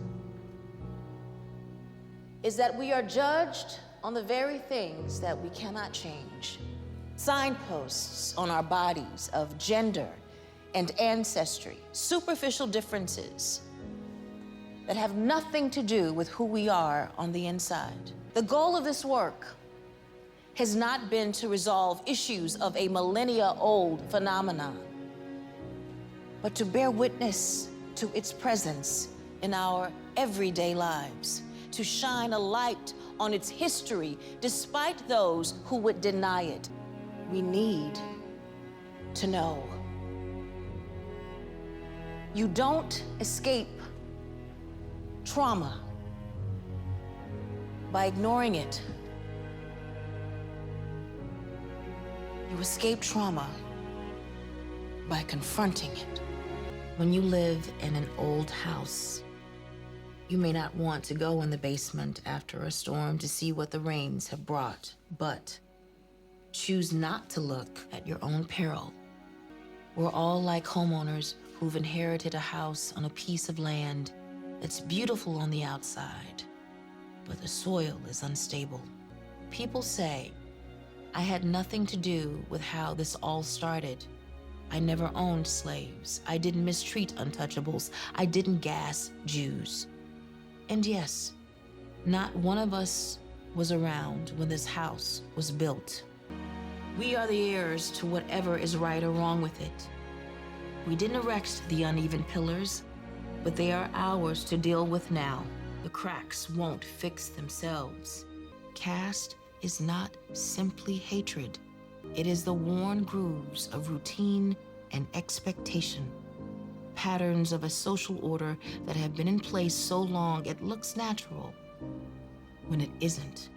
is that we are judged on the very things that we cannot change. Signposts on our bodies of gender and ancestry, superficial differences that have nothing to do with who we are on the inside. The goal of this work has not been to resolve issues of a millennia-old phenomenon, but to bear witness to its presence in our everyday lives, to shine a light on its history despite those who would deny it. We need to know. You don't escape trauma by ignoring it. You escape trauma by confronting it.
When you live in an old house, you may not want to go in the basement after a storm to see what the rains have brought, but choose not to look at your own peril. We're all like homeowners who've inherited a house on a piece of land that's beautiful on the outside, but the soil is unstable. People say, I had nothing to do with how this all started. I never owned slaves. I didn't mistreat untouchables. I didn't gas Jews. And yes, not one of us was around when this house was built. We are the heirs to whatever is right or wrong with it. We didn't erect the uneven pillars, but they are ours to deal with now. The cracks won't fix themselves. Caste is not simply hatred. It is the worn grooves of routine and expectation. Patterns of a social order that have been in place so long it looks natural when it isn't.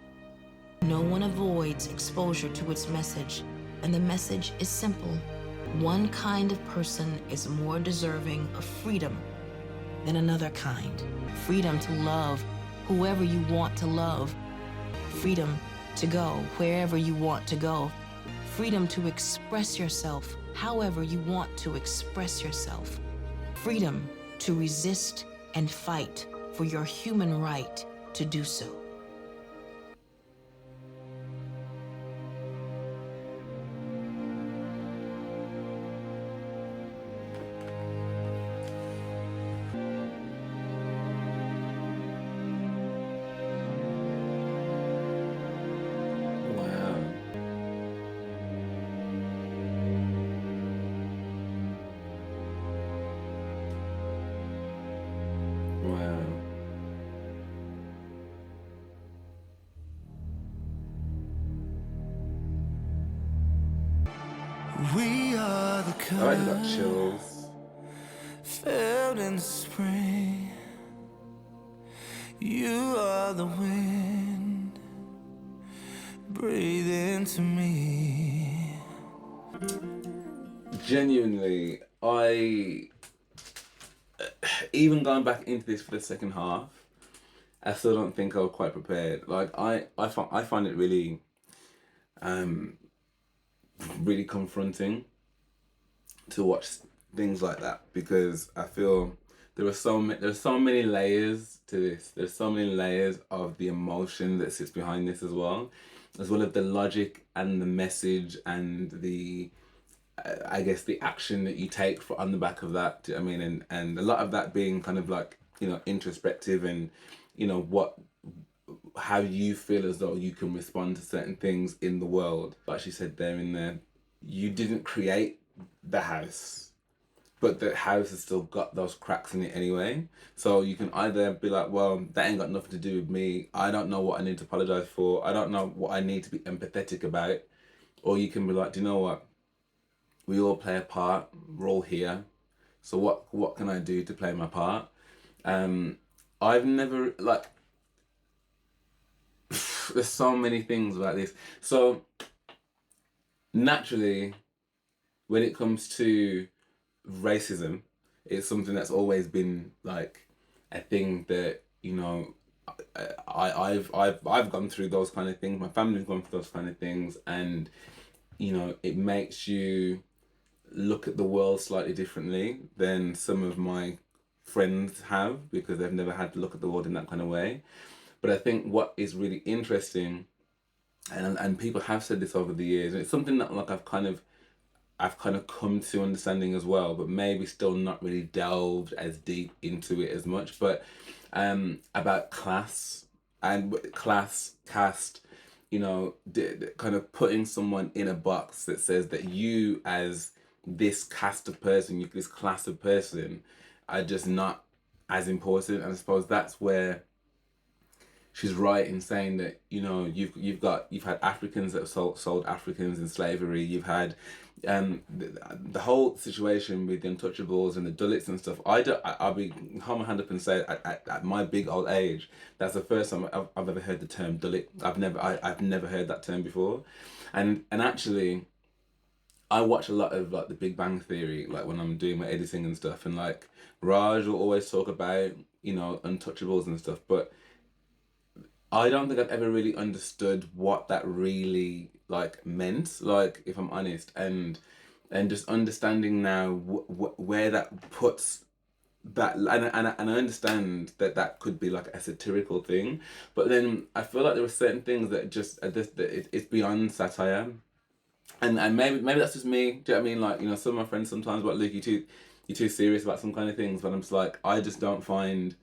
No one avoids exposure to its message, and the message is simple. One kind of person is more deserving of freedom than another kind. Freedom to love whoever you want to love. Freedom to go wherever you want to go. Freedom to express yourself however you want to express yourself. Freedom to resist and fight for your human right to do so.
We are the
I already got
kind
chills.
felt in the spring. You are the wind. Breathe into me.
Genuinely, even going back into this for the second half, I still don't think I was quite prepared. Like I find it really, really confronting to watch things like that, because I feel there's so many layers to this. There's so many layers of the emotion that sits behind this as well as the logic and the message and the I guess the action that you take on the back of that. I mean, and a lot of that being kind of like, you know, introspective and, you know, how you feel as though you can respond to certain things in the world. Like she said there in there, you didn't create the house, but the house has still got those cracks in it anyway. So you can either be like, well, that ain't got nothing to do with me. I don't know what I need to apologize for. I don't know what I need to be empathetic about. Or you can be like, do you know what? We all play a part. We're all here. So what can I do to play my part? I've never, like, there's so many things about this. So naturally, when it comes to racism, it's something that's always been like a thing that, you know, I've gone through those kind of things. My family's gone through those kind of things, and you know, it makes you look at the world slightly differently than some of my friends have, because they've never had to look at the world in that kind of way. But I think what is really interesting, and people have said this over the years, and it's something that like I've kind of come to understanding as well, but maybe still not really delved as deep into it as much. But about class and caste, you know, kind of putting someone in a box that says that you as this caste of person, this class of person, are just not as important. And I suppose that's where she's right in saying that, you know, you've had Africans that have sold Africans in slavery. You've had the whole situation with the Untouchables and the Dalits and stuff. I'll be hold my hand up and say at my big old age, that's the first time I've ever heard the term Dalit. I've never heard that term before, and actually, I watch a lot of like the Big Bang Theory, like when I'm doing my editing and stuff, and like Raj will always talk about, you know, Untouchables and stuff, but I don't think I've ever really understood what that really like meant, like if I'm honest, and just understanding now where that puts that, and I understand that that could be like a satirical thing, but then I feel like there are certain things that just it's beyond satire, and maybe that's just me. Do you know what I mean? Like, you know, some of my friends sometimes, but Luke, you're too serious about some kind of things, but I'm just like, I just don't find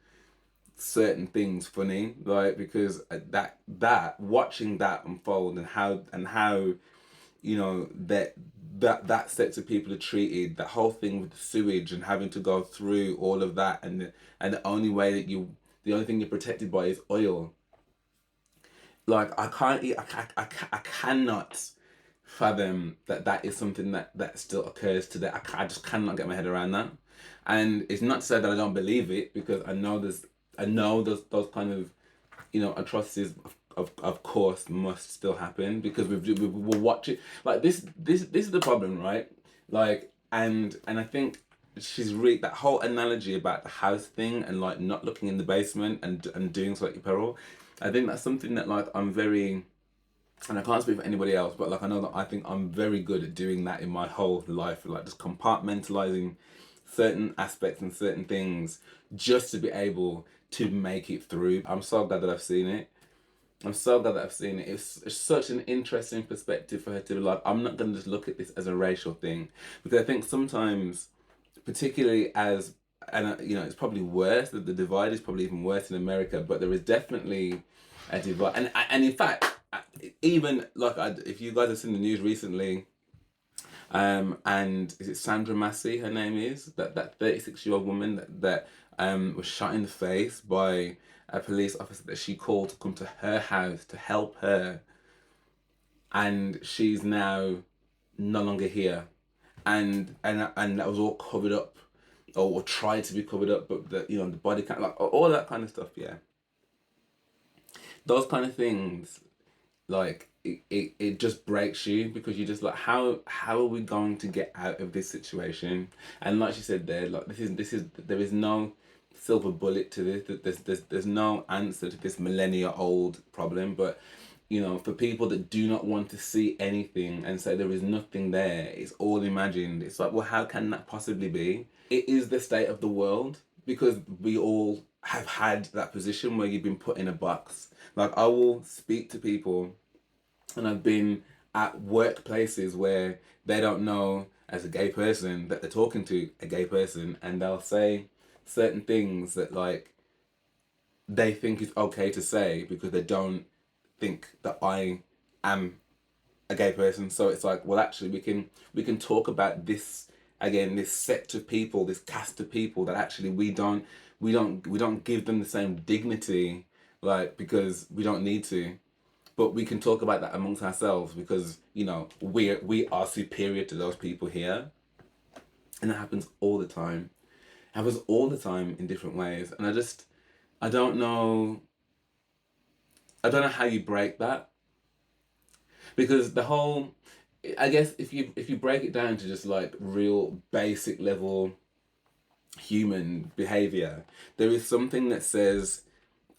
certain things funny, like, because that watching that unfold and how you know that sets of people are treated, that whole thing with the sewage and having to go through all of that, and the only way that the only thing you're protected by is oil. Like, I cannot fathom that is something that still occurs today. I just cannot get my head around that. And it's not to say that I don't believe it, because I know those kind of, you know, atrocities of course must still happen, because we'll watch it. Like this is the problem, right? Like, and I think she's really, that whole analogy about the house thing and like not looking in the basement and doing slightly peril. I think that's something that like I'm very, and I can't speak for anybody else, but like I know that I think I'm very good at doing that in my whole life, like just compartmentalizing certain aspects and certain things just to be able to make it through. I'm so glad that I've seen it. It's such an interesting perspective for her to be like, I'm not going to just look at this as a racial thing, because I think sometimes, particularly as, and you know, it's probably worse, that the divide is probably even worse in America, but there is definitely a divide. And in fact, even like, if you guys have seen the news recently, and is it Sandra Massey, her name is, that 36-year-old woman that was shot in the face by a police officer that she called to come to her house to help her, and she's now no longer here, and that was all covered up, or tried to be covered up, but the, you know, the body count, like all that kind of stuff, yeah. Those kind of things, like it just breaks you, because you're just like, how are we going to get out of this situation? And like she said there, like there is no silver bullet to this. There's no answer to this millennia old problem. But you know, for people that do not want to see anything and say there is nothing there, it's all imagined, it's like, well, how can that possibly be? It is the state of the world, because we all have had that position where you've been put in a box. Like, I will speak to people, and I've been at workplaces where they don't know, as a gay person, that they're talking to a gay person, and they'll say certain things that like they think is okay to say, because they don't think that I am a gay person. So it's like, well, actually we can talk about this again, this set of people, this caste of people, that actually we don't give them the same dignity, like, because we don't need to. But we can talk about that amongst ourselves, because, you know, we are superior to those people here. And it happens all the time. It happens all the time in different ways. And I don't know I don't know how you break that, because the whole, I guess if you break it down to just like real basic level human behavior, there is something that says,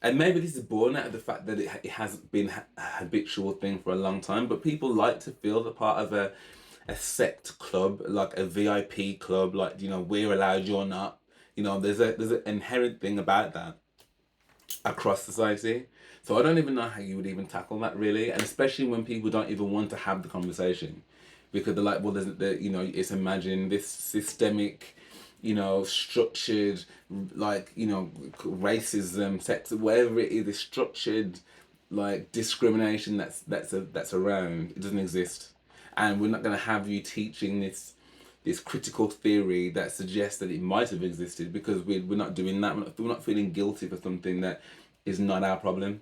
and maybe this is born out of the fact that it has been a habitual thing for a long time, but people like to feel the part of a sect club, like a VIP club, like, you know, we're allowed, you're not. You know, there's an inherent thing about that across society. So I don't even know how you would even tackle that, really, and especially when people don't even want to have the conversation, because they're like, well, you know, it's imagine this systemic, you know, structured, like, you know, racism, sex, whatever it is, this structured, like, discrimination that's around. It doesn't exist, and we're not going to have you teaching this critical theory that suggests that it might have existed, because we're not doing that. We're not feeling guilty for something that is not our problem.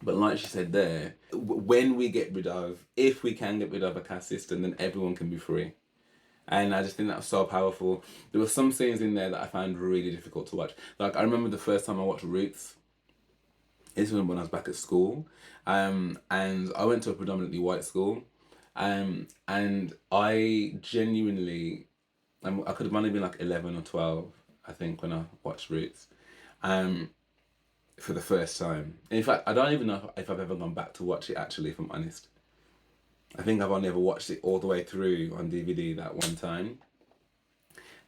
But like she said there, when we get rid of, if we can get rid of a caste system, then everyone can be free. And I just think that was so powerful. There were some scenes in there that I found really difficult to watch. Like, I remember the first time I watched Roots. This was when I was back at school. And I went to a predominantly white school. And I genuinely, I could have only been like 11 or 12, I think, when I watched Roots. For the first time. In fact, I don't even know if I've ever gone back to watch it, actually, if I'm honest. I think I've only ever watched it all the way through on DVD that one time.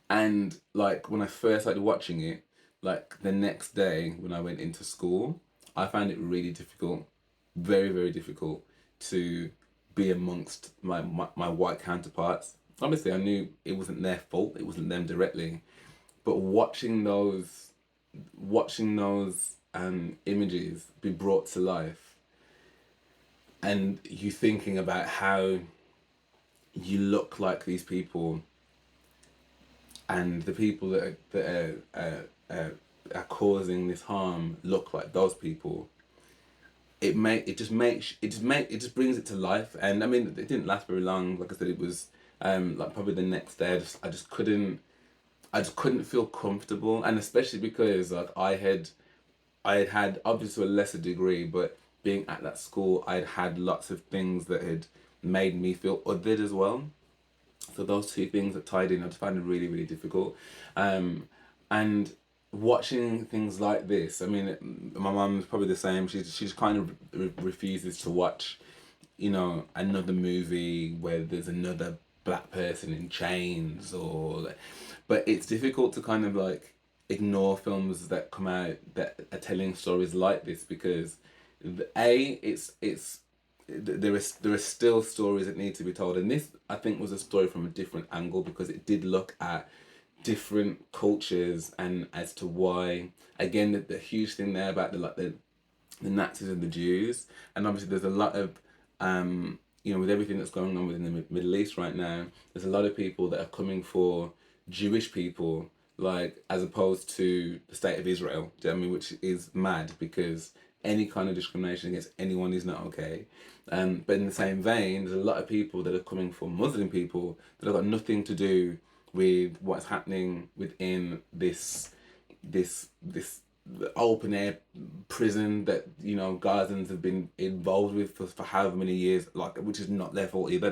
And like, when I first started watching it, like the next day when I went into school, I found it really difficult, very, very difficult to be amongst my white counterparts. Obviously, I knew it wasn't their fault, it wasn't them directly, but watching those images be brought to life, and you thinking about how you look like these people, and the people that are causing this harm look like those people. It just brings it to life. And I mean, it didn't last very long. Like I said, it was like probably the next day. I just couldn't feel comfortable, and especially because like I had obviously to a lesser degree, but being at that school, I'd had lots of things that had made me feel othered as well. So those two things that tied in, I just found it really, really difficult. And watching things like this, I mean, my mum's probably the same. She's kind of refuses to watch, you know, another movie where there's another black person in chains, but it's difficult to kind of like ignore films that come out that are telling stories like this, because there are still stories that need to be told, and this, I think, was a story from a different angle, because it did look at different cultures and as to why, again, the huge thing there about the Nazis and the Jews, and obviously there's a lot of you know, with everything that's going on within the Middle East right now, there's a lot of people that are coming for Jewish people, like, as opposed to the state of Israel. Do you know what I mean? Which is mad, because any kind of discrimination against anyone is not okay. But in the same vein, there's a lot of people that are coming for Muslim people that have got nothing to do with what's happening within this open air prison that, you know, Gazans have been involved with for however many years, like, which is not their fault either.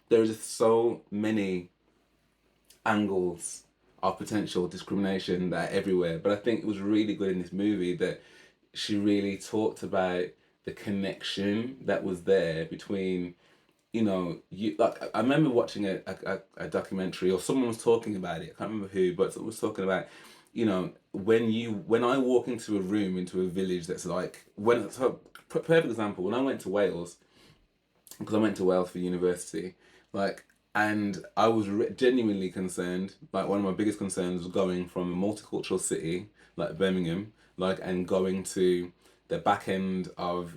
There are just so many angles of potential discrimination that are everywhere. But I think it was really good in this movie that she really talked about the connection that was there between, you know, like, I remember watching a documentary, or someone was talking about it, I can't remember who, but someone was talking about, you know, when I walk into a room, into a village that's like, perfect example, when I went to Wales, because I went to Wales for university, like, and I was genuinely concerned, like, one of my biggest concerns was going from a multicultural city, like Birmingham, like, and going to the back end of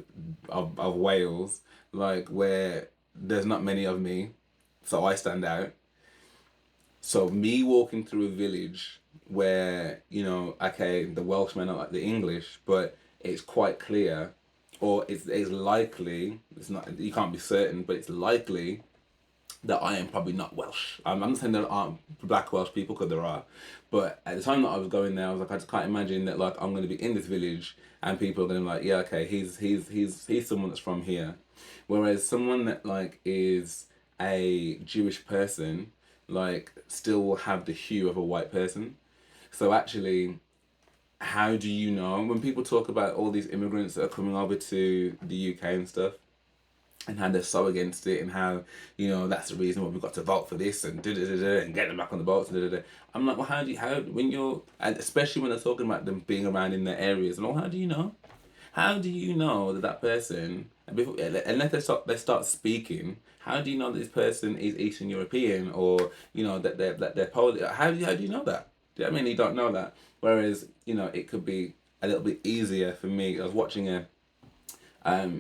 Wales, like, where there's not many of me, so I stand out. So me walking through a village where, you know, okay, the Welshmen are like the English, but it's quite clear, or it's likely, it's not, you can't be certain, but it's likely that I am probably not Welsh. I'm not saying there aren't black Welsh people, because there are, but at the time that I was going there, I was like, I just can't imagine that like I'm going to be in this village and people are going to be like, yeah, okay, he's someone that's from here, whereas someone that like is a Jewish person like still will have the hue of a white person. So actually, how do you know when people talk about all these immigrants that are coming over to the UK and stuff, and how they're so against it, and how, you know, that's the reason why we've got to vote for this and and get them back on the boats and I'm like, well, how when you're, and especially when they're talking about them being around in their areas and all, how do you know? How do you know that that person, before, unless they start speaking, how do you know that this person is Eastern European, or you know that they're Polish? How do you know that? Do you know what I mean? You don't know that. Whereas, you know, it could be a little bit easier for me. I was watching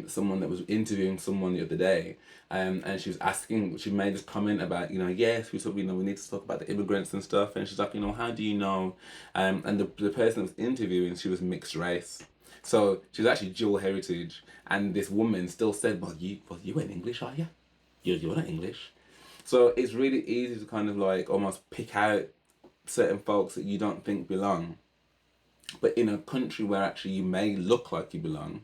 someone that was interviewing someone the other day, and she was asking, she made this comment about, you know, yes, we need to talk about the immigrants and stuff, and she's like, you know, how do you know? And the person that was interviewing, she was mixed race, so she was actually dual heritage, and this woman still said, well, you ain't English, are you? You're not English. So it's really easy to kind of like almost pick out certain folks that you don't think belong, but in a country where actually you may look like you belong,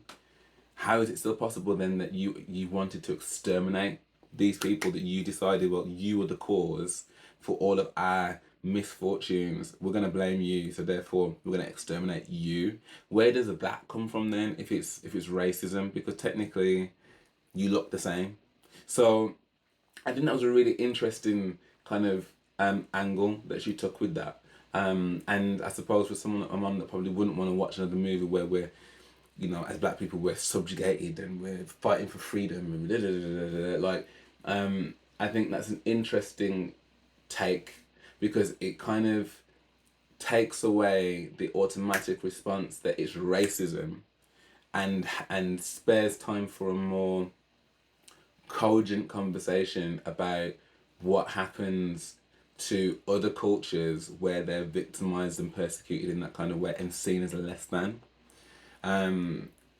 how is it still possible then that you wanted to exterminate these people, that you decided, well, you were the cause for all of our misfortunes, we're going to blame you, so therefore we're going to exterminate you? Where does that come from then, if it's racism? Because technically you look the same. So I think that was a really interesting kind of angle that she took with that. And I suppose for someone like my mum that probably wouldn't want to watch another movie where we're, you know, as black people, we're subjugated and we're fighting for freedom and like, I think that's an interesting take, because it kind of takes away the automatic response that it's racism, and spares time for a more cogent conversation about what happens to other cultures where they're victimized and persecuted in that kind of way and seen as a less than.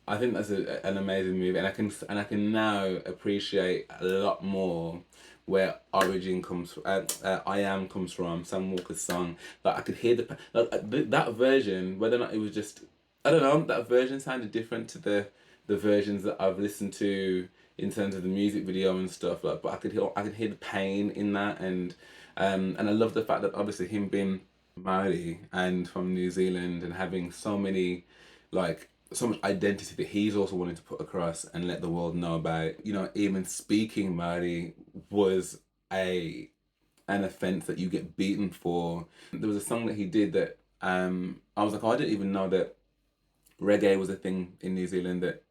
I think that's an amazing movie, and I can now appreciate a lot more where Origin comes from. I Am comes from Sam Walker's song. Like I could hear that version, whether or not it was just, I don't know, that version sounded different to the versions that I've listened to in terms of the music video and stuff. Like, but I could hear the pain in that, and I love the fact that obviously him being Maori and from New Zealand and having so many, like, so much identity that he's also wanting to put across and let the world know about. You know, even speaking Maori was an offense that you get beaten for. There was a song that he did that I was like, oh, I didn't even know that reggae was a thing in New Zealand, that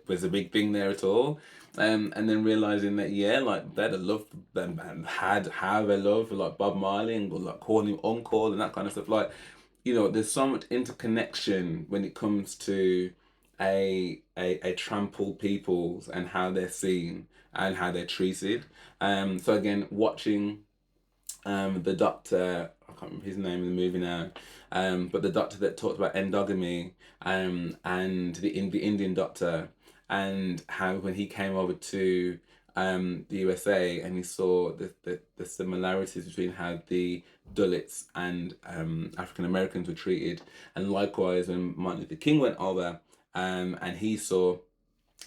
was a big thing there at all. And then realizing that, yeah, like they'd have have a love for like Bob Marley and like calling him uncle and that kind of stuff. Like, you know, there's so much interconnection when it comes to a trampled peoples and how they're seen and how they're treated. So again, watching the doctor, I can't remember his name in the movie now, but the doctor that talked about endogamy, and the Indian doctor, and how when he came over to the USA and he saw the similarities between how the Dalits and African Americans were treated, and likewise when Martin Luther King went over, and he saw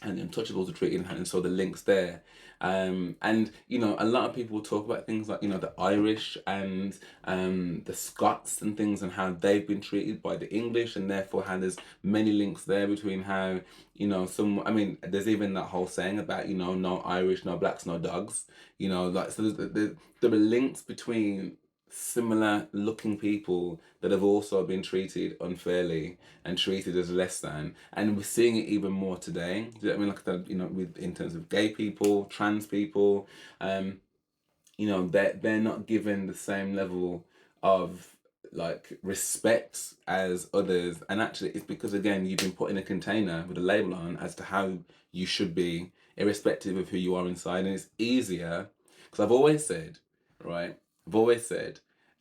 and the Untouchables were treated, and saw the links there. And you know, a lot of people talk about things like, you know, the Irish and the Scots and things, and how they've been treated by the English, and therefore how there's many links there between how, you know, I mean, there's even that whole saying about, you know, no Irish, no blacks, no dogs. You know, like, so there are links between similar looking people that have also been treated unfairly and treated as less than, and we're seeing it even more today. Do you know what I mean? Like that, you know, with in terms of gay people, trans people, you know, they're not given the same level of like respect as others, and actually it's because, again, you've been put in a container with a label on as to how you should be, irrespective of who you are inside. And it's easier, because I've always said, right,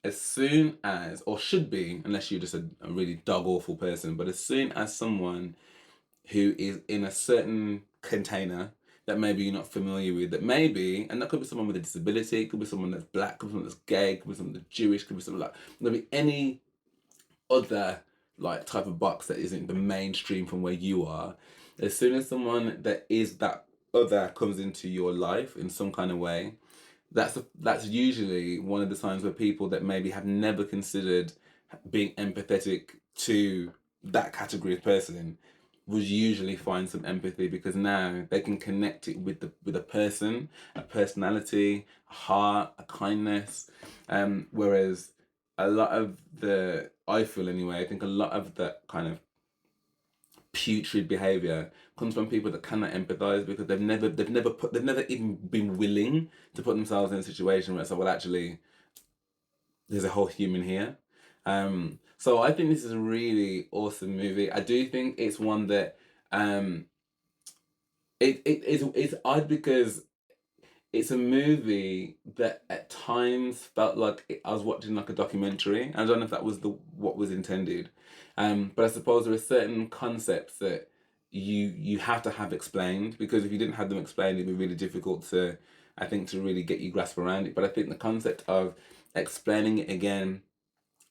as soon as, or should be, unless you're just a really dog awful person, but as soon as someone who is in a certain container that maybe you're not familiar with, that maybe, and that could be someone with a disability, it could be someone that's black, could be someone that's gay, could be someone that's Jewish, could be someone like, there could be any other like type of box that isn't the mainstream from where you are. As soon as someone that is that other comes into your life in some kind of way, that's usually one of the signs where people that maybe have never considered being empathetic to that category of person would usually find some empathy, because now they can connect it with a person, a personality, a heart, a kindness. Whereas a lot of I feel anyway, I think a lot of the kind of putrid behavior comes from people that cannot empathize, because they've never even been willing to put themselves in a situation where it's like, well, actually, there's a whole human here. So I think this is a really awesome movie. I do think it's one that it's odd, because it's a movie that at times felt like I was watching like a documentary. I don't know if that was what was intended, but I suppose there are certain concepts that you have to have explained, because if you didn't have them explained, it'd be really difficult to really get you grasp around it. But I think the concept of explaining it again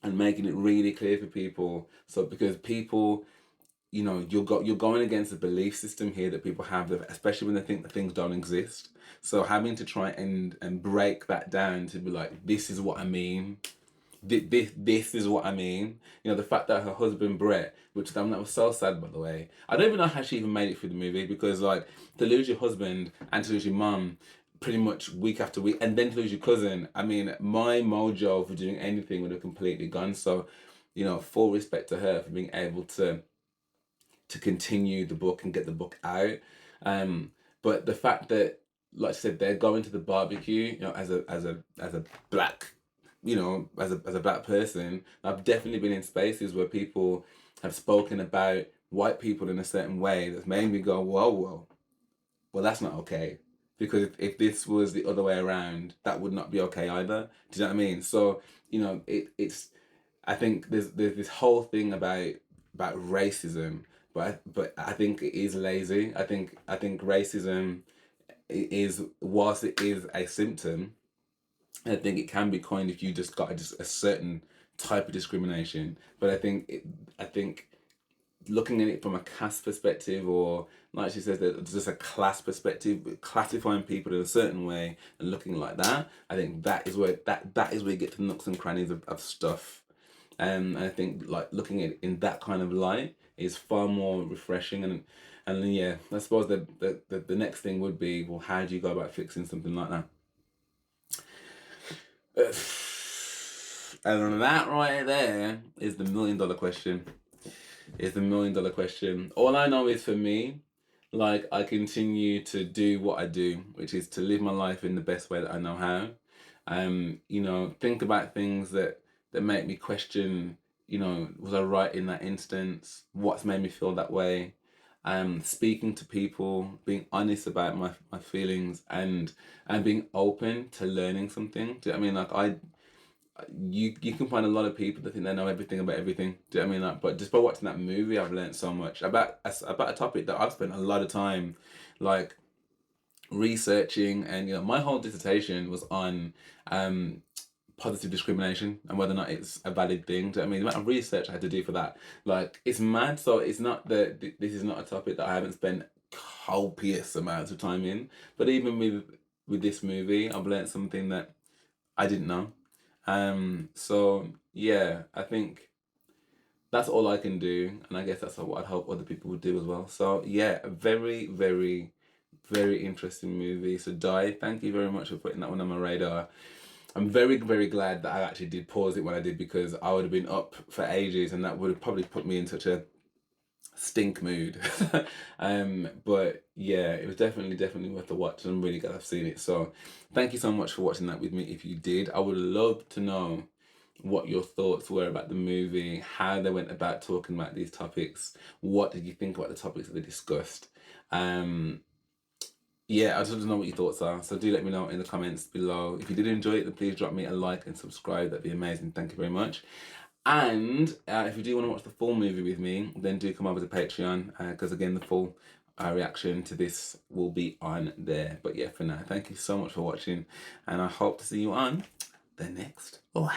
and making it really clear for people, so because people, you're going against a belief system here that people have, that especially when they think that things don't exist. So having to try and break that down to be like, this is what I mean. This is what I mean. The fact that her husband Brett, which that was so sad, by the way. I don't even know how she even made it through the movie, because like, to lose your husband and to lose your mum pretty much week after week, and then to lose your cousin. I mean, my mojo for doing anything would have completely gone. So, full respect to her for being able to continue the book and get the book out. But the fact that, like I said, they're going to the barbecue, as a black, as a black person, I've definitely been in spaces where people have spoken about white people in a certain way that's made me go, whoa, well, that's not okay. Because if this was the other way around, that would not be okay either. Do you know what I mean? So, it's I think there's this whole thing about racism, but I think it is lazy. I think racism is, whilst it is a symptom, I think it can be coined if you just got a certain type of discrimination. But I think looking at it from a caste perspective, or like she says, that just a class perspective, classifying people in a certain way and looking like that, I think that is where you get to the nooks and crannies of stuff. And I think like looking at it in that kind of light is far more refreshing. And yeah, I suppose the next thing would be, well, how do you go about fixing something like that? And that right there is the $1 million question. It's the $1 million question. All I know is, for me, like, I continue to do what I do, which is to live my life in the best way that I know how. Think about things that make me question, was I right in that instance? What's made me feel that way? Speaking to people, being honest about my feelings, and being open to learning something. Do you know what I mean? Like, you can find a lot of people that think they know everything about everything. Do you know what I mean? Like, but just by watching that movie, I've learned so much about a topic that I've spent a lot of time, like, researching. And my whole dissertation was on positive discrimination and whether or not it's a valid thing. Do you know what I mean? The amount of research I had to do for that, like, it's mad. So it's not that this is not a topic that I haven't spent copious amounts of time in. But even with this movie, I've learned something that I didn't know. So yeah, I think that's all I can do, and I guess that's what I'd hope other people would do as well. So yeah, a very, very, very interesting movie. So Di, thank you very much for putting that one on my radar. I'm very, very glad that I actually did pause it when I did, because I would have been up for ages, and that would have probably put me in such a stink mood. But yeah, it was definitely worth the watch, and I'm really glad I've seen it. So thank you so much for watching that with me. If you did, I would love to know what your thoughts were about the movie, how they went about talking about these topics, what did you think about the topics that they discussed. Yeah, I just want to know what your thoughts are. So do let me know in the comments below. If you did enjoy it, then please drop me a like and subscribe. That'd be amazing. Thank you very much. And if you do want to watch the full movie with me, then do come over to Patreon, because again, the full our reaction to this will be on there. But yeah, for now, thank you so much for watching, and I hope to see you on the next one.